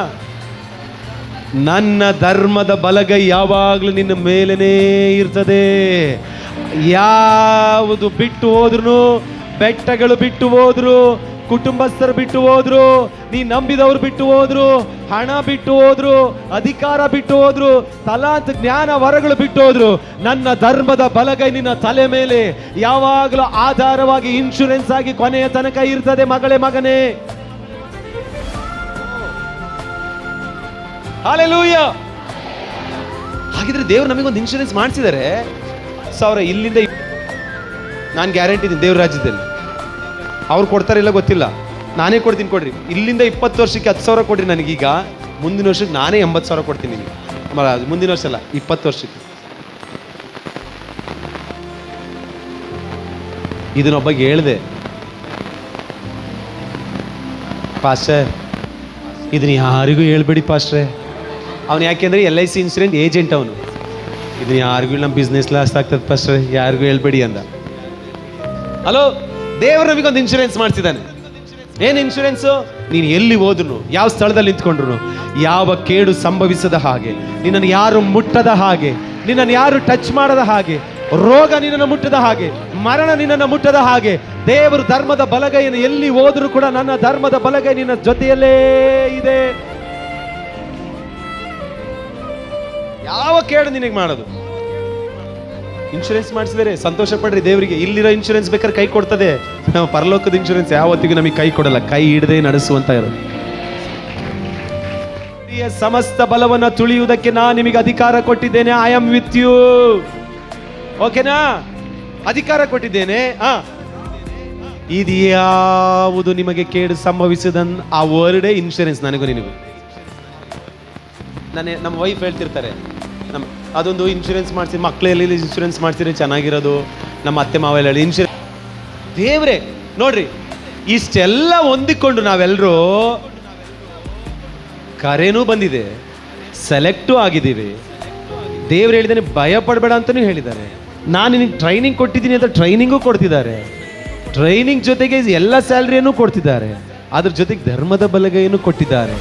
ನನ್ನ ಧರ್ಮದ ಬಲಗೈ ಯಾವಾಗಲೂ ನಿನ್ನ ಮೇಲೇನೇ ಇರ್ತದೆ. ಯಾವುದು ಬಿಟ್ಟು ಹೋದ್ರು, ಬೆಟ್ಟಗಳು ಬಿಟ್ಟು ಹೋದ್ರು, ಕುಟುಂಬಸ್ಥರು ಬಿಟ್ಟು ಹೋದ್ರು, ನೀ ನಂಬಿದವರು ಬಿಟ್ಟು ಹೋದ್ರು, ಹಣ ಬಿಟ್ಟು ಹೋದ್ರು, ಅಧಿಕಾರ ಬಿಟ್ಟು ಹೋದ್ರು, ತಲಾಂತ ಜ್ಞಾನ ವರಗಳು ಬಿಟ್ಟು ಹೋದ್ರು, ನನ್ನ ಧರ್ಮದ ಬಲಗೈ ನಿನ್ನ ತಲೆ ಮೇಲೆ ಯಾವಾಗಲೂ ಆಧಾರವಾಗಿ ಇನ್ಶೂರೆನ್ಸ್ ಆಗಿ ಕೊನೆಯ ತನಕ ಇರ್ತದೆ ಮಗಳೇ, ಮಗನೇ. ಹಲ್ಲೆಲೂಯಾ. ಹಾಗಿದ್ರೆ ದೇವ್ರು ನಮಗೊಂದು ಇನ್ಶೂರೆನ್ಸ್ ಮಾಡಿಸಿದ್ದಾರೆ. 10,000 ಇಲ್ಲಿಂದ ನಾನು ಗ್ಯಾರಂಟಿ ಇದ್ದೀನಿ ದೇವ್ರ ರಾಜ್ಯದಲ್ಲಿ. ಅವ್ರು ಕೊಡ್ತಾರಿಲ್ಲ ಗೊತ್ತಿಲ್ಲ, ನಾನೇ ಕೊಡ್ತೀನಿ. ಕೊಡ್ರಿ, ಇಲ್ಲಿಂದ 20 ವರ್ಷಕ್ಕೆ 10,000 ಕೊಡ್ರಿ ನನಗೀಗ. ಮುಂದಿನ ವರ್ಷಕ್ಕೆ ನಾನೇ 80,000 ಕೊಡ್ತೀನಿ ನಿಮಗೆ. ಮುಂದಿನ ವರ್ಷ ಅಲ್ಲ, 20 ವರ್ಷಕ್ಕೆ. ಇದನ್ನೊಬ್ಬಗೆ ಹೇಳಿದೆ, ಪಾಸ್ಟರ್ ಇದನ್ನ ಯಾರಿಗೂ ಹೇಳ್ಬೇಡಿ ಪಾಸ್ಟ್ರೆ. ಅವನು ಯಾಕೆಂದ್ರೆ LIC ಇನ್ಶೂರೆನ್ಸ್ ಏಜೆಂಟ್ ಅವನು. ಇದನ್ನ ಯಾರಿಗೂ ನಮ್ಮ ಬಿಸ್ನೆಸ್ ಲಾಸ್ ಆಗ್ತದೆ ಪಾಸ್ಟ್ರೆ, ಯಾರಿಗೂ ಹೇಳ್ಬೇಡಿ ಅಂದ. ಹಲೋ, ದೇವರು ನಮಗೊಂದು ಇನ್ಶೂರೆನ್ಸ್ ಮಾಡಿಸಿದ್ದಾನೆ. ಏನು ಇನ್ಶೂರೆನ್ಸು? ನೀನು ಎಲ್ಲಿ ಹೋದ್ರು, ಯಾವ ಸ್ಥಳದಲ್ಲಿ ನಿಂತ್ಕೊಂಡ್ರು, ಯಾವ ಕೇಡು ಸಂಭವಿಸದ ಹಾಗೆ, ನಿನ್ನನ್ನು ಯಾರು ಮುಟ್ಟದ ಹಾಗೆ, ನಿನ್ನನ್ನು ಯಾರು ಟಚ್ ಮಾಡದ ಹಾಗೆ, ರೋಗ ನಿನ್ನನ್ನು ಮುಟ್ಟದ ಹಾಗೆ, ಮರಣ ನಿನ್ನನ್ನು ಮುಟ್ಟದ ಹಾಗೆ, ದೇವರು ಧರ್ಮದ ಬಲಗೈಯನ್ನು ಎಲ್ಲಿ ಹೋದ್ರು ಕೂಡ ನನ್ನ ಧರ್ಮದ ಬಲಗೈ ನಿನ್ನ ಜೊತೆಯಲ್ಲೇ ಇದೆ. ಯಾವ ಕೇಡು ನಿನಗೆ ಮಾಡೋದು? ಇನ್ಶೂರೆನ್ಸ್ ಮಾಡಿಸಿದರೆ ಸಂತೋಷ ಪಡ್ರಿ ದೇವರಿಗೆ. ಇಲ್ಲಿರೋ ಇನ್ಶೂರೆನ್ಸ್ ಬೇಕಾದ್ರೆ ಕೈ ಕೊಡ್ತದೆ, ನಾವು ಪರಲೋಕದ ಇನ್ಶೂರೆನ್ಸ್ ಯಾವತ್ತಿಗೂ ನಮಗೆ ಕೈ ಕೊಡಲ್ಲ. ಕೈ ಹಿಡದೆ ನಡೆಸುವಂತ ಇರೋದು. ಸಮಸ್ತ ಬಲವನ್ನು ತುಳಿಯುವುದಕ್ಕೆ ನಾನು ನಿಮಗೆ ಅಧಿಕಾರ ಕೊಟ್ಟಿದ್ದೇನೆ. I am with you. ಓಕೆನಾ? ಅಧಿಕಾರ ಕೊಟ್ಟಿದ್ದೇನೆ. ಇದು ಯಾವುದು ನಿಮಗೆ ಕೇಡು ಸಂಭವಿಸದನ್ ಆ ವರ್ಡೇ ಇನ್ಶೂರೆನ್ಸ್ ನನಗೂ ನಿನಗೂ. ನಮ್ಮ ವೈಫ್ ಹೇಳ್ತಿರ್ತಾರೆ, ಅದೊಂದು ಇನ್ಶೂರೆನ್ಸ್ ಮಾಡಿಸಿ, ಮಕ್ಕಳಲ್ಲಿ ಇನ್ಶೂರೆನ್ಸ್ ಮಾಡ್ಸಿದ್ರೆ ಚೆನ್ನಾಗಿರೋದು. ನಮ್ಮ ಅತ್ತೆ ಮಾವ ಹೇಳಿ ಇನ್ಶೂರೆನ್ಸ್. ದೇವ್ರೆ ನೋಡ್ರಿ, ಇಷ್ಟೆಲ್ಲ ಹೊಂದಿಕೊಂಡು ನಾವೆಲ್ಲರೂ ಕರೆನೂ ಬಂದಿದೆ, ಸೆಲೆಕ್ಟು ಆಗಿದ್ದೀವಿ. ದೇವ್ರು ಹೇಳಿದ್ದಾನೆ ಭಯ ಪಡಬೇಡ ಅಂತಲೂ ಹೇಳಿದ್ದಾರೆ. ನಾನು ನಿನಗೆ ಟ್ರೈನಿಂಗ್ ಕೊಟ್ಟಿದ್ದೀನಿ ಅಂತ ಟ್ರೈನಿಂಗು ಕೊಡ್ತಿದ್ದಾರೆ. ಟ್ರೈನಿಂಗ್ ಜೊತೆಗೆ ಎಲ್ಲ ಸ್ಯಾಲ್ರಿಯನ್ನು ಕೊಡ್ತಿದ್ದಾರೆ. ಅದ್ರ ಜೊತೆಗೆ ಧರ್ಮದ ಬಲಗೈಯನ್ನು ಕೊಟ್ಟಿದ್ದಾರೆ.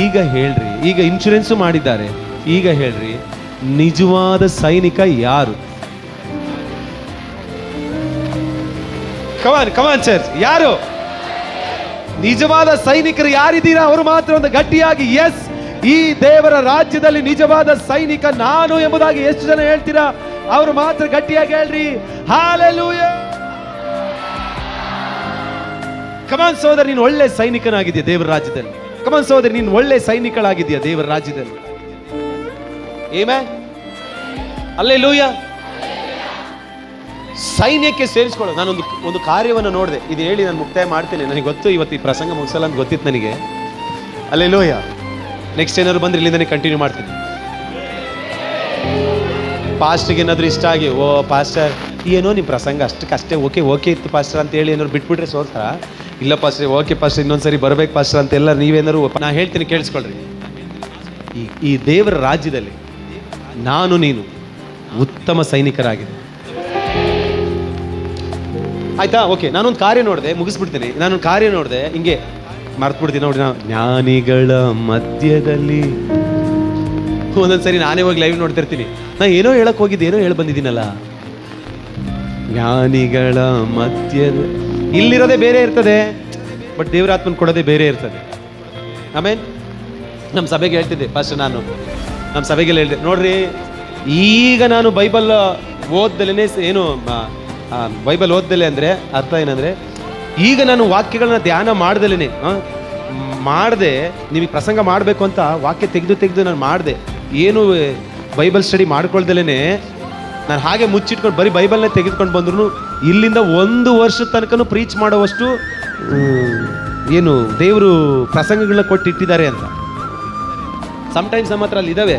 ಈಗ ಹೇಳ್ರಿ, ಈಗ ಇನ್ಶೂರೆನ್ಸು ಮಾಡಿದ್ದಾರೆ. ಈಗ ಹೇಳ್ರಿ, ನಿಜವಾದ ಸೈನಿಕ ಯಾರು? ಕಮಾನ್ ಕಮಾನ್ ಸರ್, ಯಾರು ನಿಜವಾದ ಸೈನಿಕರು? ಯಾರಿದ್ದೀರಾ ಅವರು ಮಾತ್ರ ಒಂದು ಗಟ್ಟಿಯಾಗಿ ಎಸ್, ಈ ದೇವರ ರಾಜ್ಯದಲ್ಲಿ ನಿಜವಾದ ಸೈನಿಕ ನಾನು ಎಂಬುದಾಗಿ ಎಷ್ಟು ಜನ ಹೇಳ್ತೀರಾ? ಅವರು ಮಾತ್ರ ಗಟ್ಟಿಯಾಗಿ ಹೇಳ್ರಿ ಹಲ್ಲೆಲೂಯಾ. ಕಮಾನ್ ಸಹೋದರಿ, ನೀನು ಒಳ್ಳೆ ಸೈನಿಕನಾಗಿದೆಯಾ ದೇವರ ರಾಜ್ಯದಲ್ಲಿ. ಕಮಾನ್ ಸಹೋದರಿ, ನೀನು ಒಳ್ಳೆ ಸೈನಿಕಳಾಗಿದೆಯಾ ದೇವರ ರಾಜ್ಯದಲ್ಲಿ. Amen, hallelujah. ಸೈನ್ಯಕ್ಕೆ ಸೇರಿಸ್ಕೊಳ್ಳೋದು. ನಾನೊಂದು ಒಂದು ಕಾರ್ಯವನ್ನು ನೋಡಿದೆ, ಇದು ಹೇಳಿ ನಾನು ಮುಕ್ತಾಯ ಮಾಡ್ತೇನೆ. ನನಗೆ ಗೊತ್ತು ಇವತ್ತು ಈ ಪ್ರಸಂಗ ಮುಗಿಸಲ್ಲ ಅಂತ ಗೊತ್ತಿತ್ತು ನನಗೆ. ಹಲ್ಲೆಲೂಯಾ. ನೆಕ್ಸ್ಟ್ ಏನಾದ್ರು ಬಂದ್ರೆ ಇಲ್ಲಿಂದನೇ ಕಂಟಿನ್ಯೂ ಮಾಡ್ತೀನಿ. ಪಾಸ್ಟ್ಗೆ ಏನಾದ್ರು ಇಷ್ಟ ಆಗಿ, ಓ ಪಾಸ್ಟರ್ ಏನೋ ನಿಮ್ಮ ಪ್ರಸಂಗ ಅಷ್ಟಕ್ಕಷ್ಟೇ ಓಕೆ ಇತ್ತು ಪಾಸ್ಟರ್ ಅಂತ ಹೇಳಿ ಏನಾದ್ರು ಬಿಟ್ಬಿಟ್ರೆ ಸೋಲ್ತಾರ? ಇಲ್ಲ ಪಾಸ್ಟರ್, ಓಕೆ ಪಾಸ್ಟರ್, ಇನ್ನೊಂದ್ಸರಿ ಬರ್ಬೇಕು ಪಾಸ್ಟರ್ ಅಂತೆಲ್ಲ ನೀವೇನಾದ್ರು ನಾ ಹೇಳ್ತೀನಿ ಕೇಳಿಸ್ಕೊಳ್ರಿ. ಈ ದೇವರ ರಾಜ್ಯದಲ್ಲಿ ನಾನು ನೀನು ಉತ್ತಮ ಸೈನಿಕರಾಗಿದೆ. ಆಯ್ತಾ? ಓಕೆ, ನಾನೊಂದು ಕಾರ್ಯ ನೋಡಿದೆ, ಮುಗಿಸ್ಬಿಡ್ತೀನಿ. ನಾನೊಂದು ಕಾರ್ಯ ನೋಡಿದೆ, ಹಿಂಗೆ ಮರ್ತ್ಬಿಡ್ತೀನಿ ನೋಡಿ. ನಾವು ಜ್ಞಾನಿಗಳ ಮಧ್ಯದಲ್ಲಿ ಒಂದೊಂದ್ಸರಿ ನಾನೇ ಹೋಗಿ ಲೈವ್ ನೋಡ್ತಿರ್ತೀನಿ. ನಾ ಏನೋ ಹೇಳಕ್ ಹೋಗಿದ್ದೆ, ಏನೋ ಹೇಳಿ ಬಂದಿದ್ದೀನಲ್ಲ. ಜ್ಞಾನಿಗಳ ಮಧ್ಯದ ಇಲ್ಲಿರೋದೇ ಬೇರೆ ಇರ್ತದೆ, ಬಟ್ ದೇವರಾತ್ಮನ್ ಕೊಡೋದೇ ಬೇರೆ ಇರ್ತದೆ. ಆಮೇಲೆ ನಮ್ಮ ಸಭೆಗೆ ಹೇಳ್ತಿದ್ದೆ ಫಸ್ಟ್, ನಾನು ನಮ್ಮ ಸಭೆಗೆಲ್ಲ ಹೇಳ್ದೆ, ನೋಡ್ರಿ ಈಗ ನಾನು ಬೈಬಲ್ ಓದ್ದಲೇ ಏನು ಬೈಬಲ್ ಓದ್ದಲೆ ಅಂದರೆ ಅರ್ಥ ಏನಂದರೆ, ಈಗ ನಾನು ವಾಕ್ಯಗಳನ್ನ ಧ್ಯಾನ ಮಾಡ್ದಲೇ ಮಾಡಿದೆ. ನಿಮಗೆ ಪ್ರಸಂಗ ಮಾಡಬೇಕು ಅಂತ ವಾಕ್ಯ ತೆಗೆದು ನಾನು ಮಾಡಿದೆ. ಏನು ಬೈಬಲ್ ಸ್ಟಡಿ ಮಾಡ್ಕೊಳ್ದಲೇ ನಾನು ಹಾಗೆ ಮುಚ್ಚಿಟ್ಕೊಂಡು ಬರೀ ಬೈಬಲ್ನ ತೆಗೆದುಕೊಂಡು ಬಂದ್ರು ಇಲ್ಲಿಂದ 1 ವರ್ಷದ ತನಕನೂ ಪ್ರೀಚ್ ಮಾಡೋವಷ್ಟು ಏನು ದೇವರು ಪ್ರಸಂಗಗಳನ್ನ ಕೊಟ್ಟಿಟ್ಟಿದ್ದಾರೆ ಅಂತ. ಸಮ್ಟೈಮ್ಸ್ ನಮ್ಮ ಹತ್ರ ಅಲ್ಲಿ ಇದ್ದಾವೆ,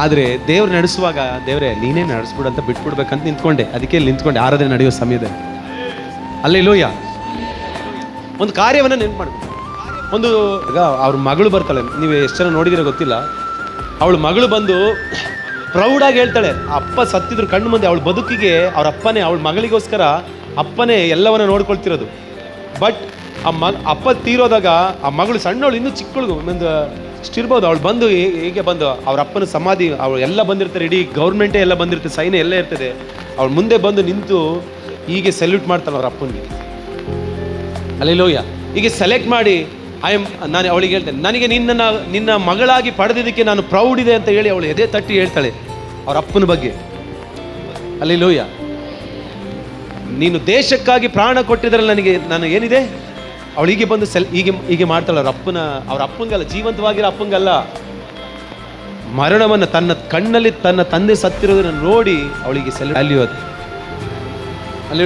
ಆದರೆ ದೇವ್ರು ನಡೆಸುವಾಗ ದೇವರೇ ನೀನೇ ನಡೆಸ್ಬಿಡು ಅಂತ ಬಿಟ್ಬಿಡ್ಬೇಕಂತ ನಿಂತ್ಕೊಂಡೆ. ಅದಕ್ಕೆ ಇಲ್ಲಿ ನಿಂತ್ಕೊಂಡೆ ಆರಾಧನೆ ನಡೆಯೋ ಸಮಯದಲ್ಲಿ. ಅಲ್ಲೇಲೂಯ. ಒಂದು ಕಾರ್ಯವನ್ನು ನೆನ್ಪು ಮಾಡಬೇಕು. ಒಂದು ಈಗ ಅವ್ರ ಮಗಳು ಬರ್ತಾಳೆ, ನೀವು ಎಷ್ಟು ಜನ ನೋಡಿದಿರೋ ಗೊತ್ತಿಲ್ಲ. ಅವಳು ಮಗಳು ಬಂದು ಪ್ರೌಡಾಗಿ ಹೇಳ್ತಾಳೆ, ಅಪ್ಪ ಸತ್ತಿದ್ರು ಕಣ್ಣು ಮುಂದೆ. ಅವಳ ಬದುಕಿಗೆ ಅವ್ರ ಅಪ್ಪನೇ, ಅವಳ ಮಗಳಿಗೋಸ್ಕರ ಅಪ್ಪನೇ ಎಲ್ಲವನ್ನ ನೋಡ್ಕೊಳ್ತಿರೋದು. ಬಟ್ ಅಪ್ಪ ತೀರೋದಾಗ ಆ ಮಗಳು ಸಣ್ಣವಳು, ಇನ್ನೂ ಚಿಕ್ಕಳು, ಒಂದು ಇಷ್ಟಿರ್ಬೋದು. ಅವಳು ಬಂದು ಹೇಗೆ ಬಂದು ಅವ್ರ ಅಪ್ಪನ ಸಮಾಧಿ, ಅವಳು ಎಲ್ಲ ಬಂದಿರ್ತಾರೆ, ಇಡೀ ಗೌರ್ಮೆಂಟೇ ಎಲ್ಲ ಬಂದಿರ್ತದೆ, ಸೈನ್ಯ ಎಲ್ಲ ಇರ್ತದೆ. ಅವಳು ಮುಂದೆ ಬಂದು ನಿಂತು ಹೀಗೆ ಸೆಲ್ಯೂಟ್ ಮಾಡ್ತಾಳೆ ಅವ್ರ ಅಪ್ಪನಿಗೆ. ಅಲ್ಲೇಲೂಯ. ಹೀಗೆ ಸೆಲೆಕ್ಟ್ ಮಾಡಿ ನಾನು ಅವಳಿಗೆ ಹೇಳ್ತೇನೆ, ನನಗೆ ನಿನ್ನ ಮಗಳಾಗಿ ಪಡೆದಿದ್ದಕ್ಕೆ ನಾನು ಪ್ರೌಡ್ ಇದೆ ಅಂತ ಹೇಳಿ ಅವಳು ಎದೆ ತಟ್ಟಿ ಹೇಳ್ತಾಳೆ ಅವ್ರ ಅಪ್ಪನ ಬಗ್ಗೆ. ಅಲ್ಲೇಲೂಯ. ನೀನು ದೇಶಕ್ಕಾಗಿ ಪ್ರಾಣ ಕೊಟ್ಟಿದ್ರಲ್ಲಿ ನಾನು ಏನಿದೆ, ಅವಳು ಹೀಗೆ ಬಂದು ಹೀಗೆ ಮಾಡ್ತಾಳೆ ಅವ್ರ ಅಪ್ಪಂಗಲ್ಲ, ಜೀವಂತವಾಗಿರೋ ಅಪ್ಪಂಗಲ್ಲ, ಮರಣವನ್ನು ತನ್ನ ಕಣ್ಣಲ್ಲಿ ತನ್ನ ತಂದೆ ಸತ್ತಿರೋದನ್ನು ನೋಡಿ ಅವಳಿಗೆ ವ್ಯಾಲ್ಯೂ ಅದು. ಅಲ್ಲಿ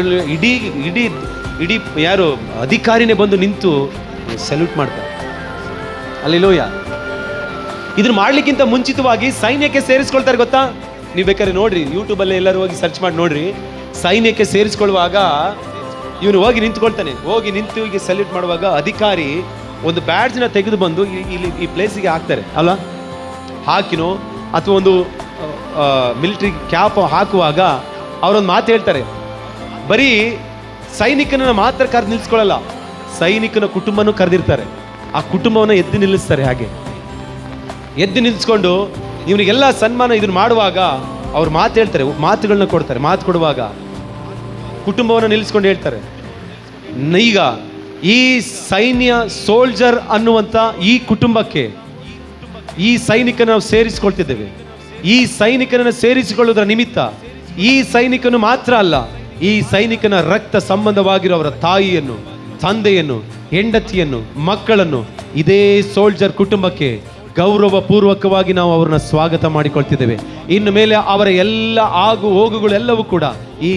ಇಡೀ ಯಾರು ಅಧಿಕಾರಿನೇ ಬಂದು ನಿಂತು ಸೆಲ್ಯೂಟ್ ಮಾಡ್ತಾರೆ. ಅಲ್ಲೇಲೂಯ. ಇದನ್ನ ಮಾಡ್ಲಿಕ್ಕಿಂತ ಮುಂಚಿತವಾಗಿ ಸೈನ್ಯಕ್ಕೆ ಸೇರಿಸ್ಕೊಳ್ತಾರೆ ಗೊತ್ತಾ? ನೀವು ಬೇಕಾದ್ರೆ ನೋಡ್ರಿ, ಯೂಟ್ಯೂಬಲ್ಲಿ ಎಲ್ಲರೂ ಹೋಗಿ ಸರ್ಚ್ ಮಾಡಿ ನೋಡ್ರಿ. ಸೈನ್ಯಕ್ಕೆ ಸೇರಿಸ್ಕೊಳ್ಳುವಾಗ ಇವನು ಹೋಗಿ ನಿಂತ್ಕೊಳ್ತಾನೆ. ಹೋಗಿ ನಿಂತು ಹೀಗೆ ಸೆಲ್ಯೂಟ್ ಮಾಡುವಾಗ ಅಧಿಕಾರಿ ಒಂದು ಬ್ಯಾಡ್ಜ್ನ ತೆಗೆದು ಬಂದು ಇಲ್ಲಿ ಈ ಪ್ಲೇಸಿಗೆ ಹಾಕ್ತಾರೆ ಅಲ್ಲ, ಹಾಕಿನೋ ಅಥವಾ ಒಂದು ಮಿಲಿಟರಿ ಕ್ಯಾಪ್ ಹಾಕುವಾಗ ಅವರೊಂದು ಮಾತು ಹೇಳ್ತಾರೆ, ಬರೀ ಸೈನಿಕನನ್ನ ಮಾತ್ರ ಕರೆದು ನಿಲ್ಲಿಸ್ಕೊಳ್ಳಲ್ಲ, ಸೈನಿಕನ ಕುಟುಂಬನೂ ಕರೆದಿರ್ತಾರೆ. ಆ ಕುಟುಂಬವನ್ನು ಎದ್ದು ನಿಲ್ಲಿಸ್ತಾರೆ. ಹಾಗೆ ಎದ್ದು ನಿಲ್ಲಿಸ್ಕೊಂಡು ಇವನಿಗೆಲ್ಲ ಸನ್ಮಾನ ಇದನ್ನು ಮಾಡುವಾಗ ಅವ್ರು ಮಾತು ಹೇಳ್ತಾರೆ, ಮಾತುಗಳನ್ನ ಕೊಡ್ತಾರೆ. ಮಾತು ಕೊಡುವಾಗ ಕುಟುಂಬವನ್ನು ನಿಲ್ಲಿಸ್ಕೊಂಡು ಹೇಳ್ತಾರೆ, ಈಗ ಈ ಸೈನ್ಯ ಸೋಲ್ಜರ್ ಅನ್ನುವಂಥ ಈ ಕುಟುಂಬಕ್ಕೆ ಈ ಸೈನಿಕನ ನಾವು ಸೇರಿಸಿಕೊಳ್ತಿದ್ದೇವೆ. ಈ ಸೈನಿಕನನ್ನು ಸೇರಿಸಿಕೊಳ್ಳುವುದರ ನಿಮಿತ್ತ ಈ ಸೈನಿಕನು ಮಾತ್ರ ಅಲ್ಲ, ಈ ಸೈನಿಕನ ರಕ್ತ ಸಂಬಂಧವಾಗಿರೋ ಅವರ ತಾಯಿಯನ್ನು, ತಂದೆಯನ್ನು, ಹೆಂಡತಿಯನ್ನು, ಮಕ್ಕಳನ್ನು ಇದೇ ಸೋಲ್ಜರ್ ಕುಟುಂಬಕ್ಕೆ ಗೌರವ ಪೂರ್ವಕವಾಗಿ ನಾವು ಅವ್ರನ್ನ ಸ್ವಾಗತ ಮಾಡಿಕೊಳ್ತಿದ್ದೇವೆ. ಇನ್ನು ಮೇಲೆ ಅವರ ಎಲ್ಲ ಆಗು ಹೋಗುಗಳೆಲ್ಲವೂ ಕೂಡ ಈ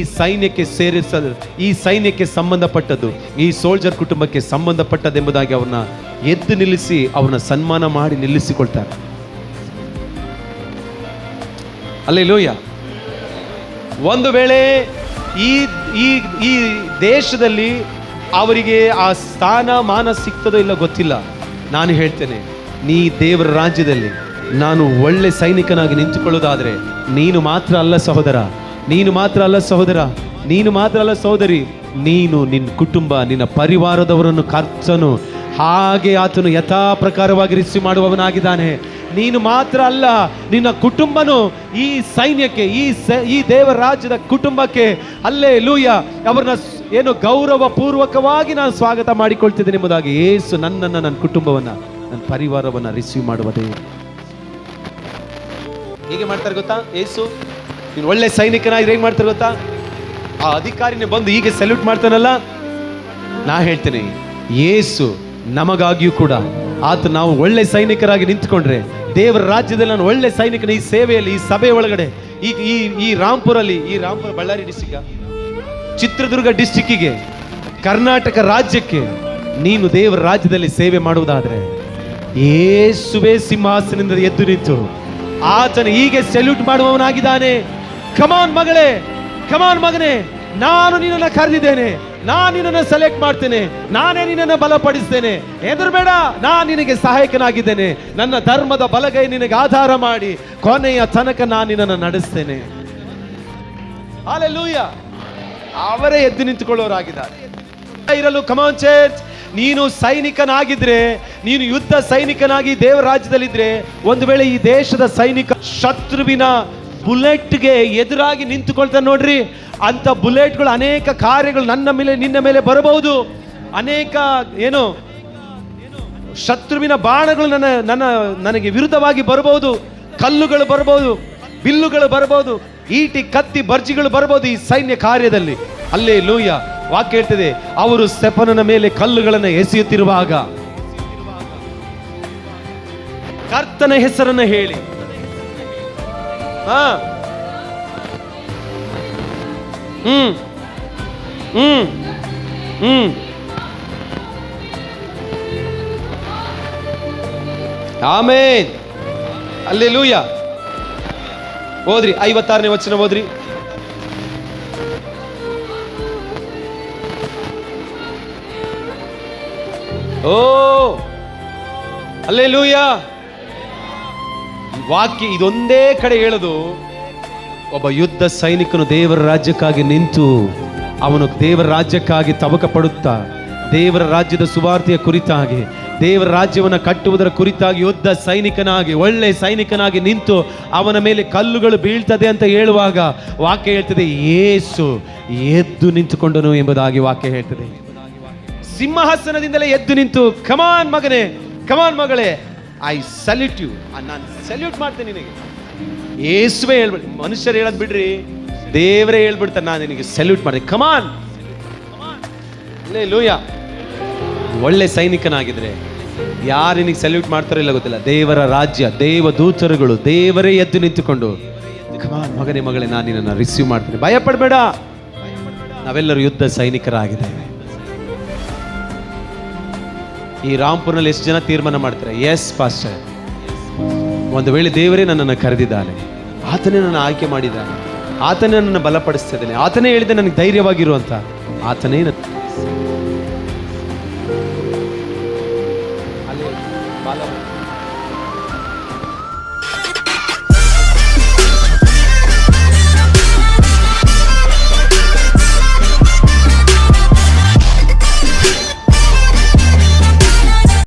ಸೈನ್ಯಕ್ಕೆ ಸಂಬಂಧಪಟ್ಟದ್ದು, ಈ ಸೋಲ್ಜರ್ ಕುಟುಂಬಕ್ಕೆ ಸಂಬಂಧಪಟ್ಟದೆಂಬುದಾಗಿ ಅವ್ರನ್ನ ಎದ್ದು ನಿಲ್ಲಿಸಿ ಅವ್ರನ್ನ ಸನ್ಮಾನ ಮಾಡಿ ನಿಲ್ಲಿಸಿಕೊಳ್ತಾರೆ. ಅಲ್ಲೇಲೂಯ. ಒಂದು ವೇಳೆ ಈ ದೇಶದಲ್ಲಿ ಅವರಿಗೆ ಆ ಸ್ಥಾನ ಮಾನ ಸಿಗ್ತದೋ ಇಲ್ಲ ಗೊತ್ತಿಲ್ಲ. ನಾನು ಹೇಳ್ತೇನೆ, ನೀ ದೇವರ ರಾಜ್ಯದಲ್ಲಿ ನಾನು ಒಳ್ಳೆ ಸೈನಿಕನಾಗಿ ನಿಂತುಕೊಳ್ಳೋದಾದ್ರೆ ನೀನು ಮಾತ್ರ ಅಲ್ಲ ಸಹೋದರ, ನೀನು ಮಾತ್ರ ಅಲ್ಲ ಸಹೋದರ, ನೀನು ಮಾತ್ರ ಅಲ್ಲ ಸಹೋದರಿ, ನೀನು ನಿನ್ನ ಕುಟುಂಬ, ನಿನ್ನ ಪರಿವಾರದವರನ್ನು ಕರ್ತನು ಹಾಗೆ ಆತನು ಯಥಾ ಪ್ರಕಾರವಾಗಿ ರಿಸೀವ್ ಮಾಡುವವನಾಗಿದ್ದಾನೆ. ನೀನು ಮಾತ್ರ ಅಲ್ಲ, ನಿನ್ನ ಕುಟುಂಬನು ಈ ಸೈನ್ಯಕ್ಕೆ, ಈ ದೇವರ ರಾಜ್ಯದ ಕುಟುಂಬಕ್ಕೆ ಹಲ್ಲೆಲೂಯಾ ಅವರನ್ನ ಏನು ಗೌರವ ಪೂರ್ವಕವಾಗಿ ನಾನು ಸ್ವಾಗತ ಮಾಡಿಕೊಳ್ತಿದ್ದೇನೆ ಎಂಬುದಾಗಿ ಯೇಸು ನನ್ನನ್ನು, ನನ್ನ ಕುಟುಂಬವನ್ನ, ನನ್ನ ಪರಿವಾರವನ್ನ ರಿಸೀವ್ ಮಾಡುವುದೇ. ಹೇಗೆ ಮಾಡ್ತಾರೆ ಗೊತ್ತಾ? ಯೇಸು ನೀನು ಒಳ್ಳೆ ಸೈನಿಕನಾಗಿ ಹೇಗೆ ಮಾಡ್ತಾರೆ ಗೊತ್ತಾ? ಆ ಅಧಿಕಾರಿನೇ ಬಂದು ಹೀಗೆ ಸೆಲ್ಯೂಟ್ ಮಾಡ್ತಾನಲ್ಲ. ನಾ ಹೇಳ್ತೇನೆ, ಯೇಸು ನಮಗಾಗಿಯೂ ಕೂಡ ಆತ ನಾವು ಒಳ್ಳೆ ಸೈನಿಕರಾಗಿ ನಿಂತ್ಕೊಂಡ್ರೆ ದೇವರ ರಾಜ್ಯದಲ್ಲಿ ನಾನು ಒಳ್ಳೆ ಸೈನಿಕನ ಈ ಸೇವೆಯಲ್ಲಿ, ಈ ಸಭೆ ಒಳಗಡೆ, ಈ ರಾಂಪುರ ಬಳ್ಳಾರಿ ಡಿಸ್ಟಿಕ್, ಚಿತ್ರದುರ್ಗ ಡಿಸ್ಟಿಕ್ಕಿಗೆ, ಕರ್ನಾಟಕ ರಾಜ್ಯಕ್ಕೆ ನೀನು ದೇವರ ರಾಜ್ಯದಲ್ಲಿ ಸೇವೆ ಮಾಡುವುದಾದ್ರೆ ಯೇಸುವೇ ಸಿಂಹಾಸನದಿಂದ ಎದ್ದು ನಿಂತು ಆತನ ಹೀಗೆ ಸೆಲ್ಯೂಟ್ ಮಾಡುವವನಾಗಿದ್ದಾನೆ. ಕಮಾನ್ ಮಗಳೇ, ಕಮಾನ್ ಮಗನೇ, ನಾನು ನಿನ್ನನ್ನು ಕರೆದಿದ್ದೇನೆ, ನಾನು ನಿನ್ನನ್ನು ಸೆಲೆಕ್ಟ್ ಮಾಡ್ತೇನೆ, ನಾನೇ ನಿನ್ನನ್ನು ಬಲಪಡಿಸ್ತೇನೆ, ಹೆದರಬೇಡ, ನಾನು ನಿನಗೆ ಸಹಾಯಕನಾಗಿದ್ದೇನೆ, ನನ್ನ ಧರ್ಮದ ಬಲಗೈ ನಿನಗೆ ಆಧಾರ ಮಾಡಿ ಕೊನೆಯ ತನಕ ನಾನು ನಿನ್ನನ್ನು ನಡೆಸ್ತೇನೆ. ಹಲ್ಲೆಲೂಯಾ. ಅವರೇ ಎದ್ದು ನಿಂತುಕೊಳ್ಳೋರಾಗಿದ್ದಾರೆ. ಇರಲು ಕಮಾನ್ ಚರ್ಚ್, ನೀನು ಸೈನಿಕನಾಗಿದ್ರೆ, ನೀನು ಯುದ್ಧ ಸೈನಿಕನಾಗಿ ದೇವರ ರಾಜ್ಯದಲ್ಲಿದ್ರೆ, ಒಂದು ವೇಳೆ ಈ ದೇಶದ ಸೈನಿಕ ಶತ್ರುವಿನ ಬುಲೆಟ್ಗೆ ಎದುರಾಗಿ ನಿಂತುಕೊಳ್ತಾನೆ ನೋಡ್ರಿ, ಅಂತ ಬುಲೆಟ್ಗಳು ಅನೇಕ ಕಾರ್ಯಗಳು ನನ್ನ ಮೇಲೆ, ನಿನ್ನ ಮೇಲೆ ಬರಬಹುದು. ಅನೇಕ ಏನು ಶತ್ರುವಿನ ಬಾಣಗಳು ನನಗೆ ವಿರುದ್ಧವಾಗಿ ಬರಬಹುದು, ಕಲ್ಲುಗಳು ಬರಬಹುದು, ಬಿಲ್ಲುಗಳು ಬರಬಹುದು, ಈಟಿ ಕತ್ತಿ ಬರ್ಜಿಗಳು ಬರಬಹುದು ಈ ಸೈನ್ಯ ಕಾರ್ಯದಲ್ಲಿ. ಹಲ್ಲೆಲೂಯಾ. ವಾಕ್ಯ ಹೇಳ್ತದೆ, ಅವರು ಸ್ತೆಫನನ ಮೇಲೆ ಕಲ್ಲುಗಳನ್ನು ಎಸೆಯುತ್ತಿರುವಾಗ ಕರ್ತನ ಹೆಸರನ್ನು ಹೇಳಿ, ಆಮೇನ್. ಹಲ್ಲೆಲೂಯ. ಓದ್ರಿ 56ನೇ ವಚನ ಓದ್ರಿ. ಓ ಹಲ್ಲೆಲೂಯ. ವಾಕ್ಯ ಇದೊಂದೇ ಕಡೆ ಹೇಳೋದು, ಒಬ್ಬ ಯುದ್ಧ ಸೈನಿಕನು ದೇವರ ರಾಜ್ಯಕ್ಕಾಗಿ ನಿಂತು ಅವನು ದೇವರ ರಾಜ್ಯಕ್ಕಾಗಿ ತವಕ ಪಡುತ್ತಾ, ದೇವರ ರಾಜ್ಯದ ಸುವಾರ್ತೆಯ ಕುರಿತಾಗಿ, ದೇವರ ರಾಜ್ಯವನ್ನು ಕಟ್ಟುವುದರ ಕುರಿತಾಗಿ ಯುದ್ಧ ಸೈನಿಕನಾಗಿ, ಒಳ್ಳೆ ಸೈನಿಕನಾಗಿ ನಿಂತು ಅವನ ಮೇಲೆ ಕಲ್ಲುಗಳು ಬೀಳ್ತದೆ ಅಂತ ಹೇಳುವಾಗ ವಾಕ್ಯ ಹೇಳ್ತದೆ ಯೇಸು ಎದ್ದು ನಿಂತುಕೊಂಡನು ಎಂಬುದಾಗಿ ವಾಕ್ಯ ಹೇಳ್ತದೆ. ಸಿಂಹಾಸನದಿಂದಲೇ ಎದ್ದು ನಿಂತು, ಕಮಾನ್ ಮಗನೇ, ಕಮಾನ್ ಮಗಳೇ, ಐ ಸಲ್ಯೂಟ್ ಯು, ನಾನು ಸಲ್ಯೂಟ್ ಮಾಡ್ತೇನೆ ನಿನಗೆ. ಯೇಸುವೇ ಹೇಳ್ಬಿಡಿ, ಮನುಷ್ಯರು ಹೇಳೋದು ಬಿಡ್ರಿ, ದೇವರೇ ಹೇಳ್ಬಿಡ್ತಾರೆ ನಾನು ನಿನಗೆ ಸಲ್ಯೂಟ್ ಮಾಡ್ತೀನಿ, ಕಮಾನ್. ಹಲ್ಲೆಲೂಯ. ಒಳ್ಳೆ ಸೈನಿಕನಾಗಿದ್ರೆ ಯಾರು ನಿನಗೆ ಸಲ್ಯೂಟ್ ಮಾಡ್ತಾರೋ ಇಲ್ಲ ಗೊತ್ತಿಲ್ಲ, ದೇವರ ರಾಜ್ಯ, ದೇವ ದೂತರುಗಳು, ದೇವರೇ ಎದ್ದು ನಿಂತುಕೊಂಡು ಕಮಾನ್ ಮಗನೇ ಮಗಳೇ ನಾನು ನಿನ್ನನ್ನು ರಿಸೀವ್ ಮಾಡ್ತೀನಿ, ಭಯ ಪಡಬೇಡ. ನಾವೆಲ್ಲರೂ ಯುದ್ಧ ಸೈನಿಕರಾಗಿದ್ದೇವೆ. ಈ ರಾಂಪುರ್ನಲ್ಲಿ ಎಷ್ಟು ಜನ ತೀರ್ಮಾನ ಮಾಡ್ತಾರೆ, ಎಸ್ ಪಾಸ್ಟರ್, ಒಂದು ವೇಳೆ ದೇವರೇ ನನ್ನನ್ನು ಕರೆದಿದ್ದಾನೆ, ಆತನೇ ನನ್ನ ಆಯ್ಕೆ ಮಾಡಿದ್ದಾನೆ, ಆತನೇ ನನ್ನನ್ನು ಬಲಪಡಿಸ್ತಿದ್ದಾನೆ, ಆತನೇ ಹೇಳಿದೆ ನನಗೆ ಧೈರ್ಯವಾಗಿರುವಂತ, ಆತನೇ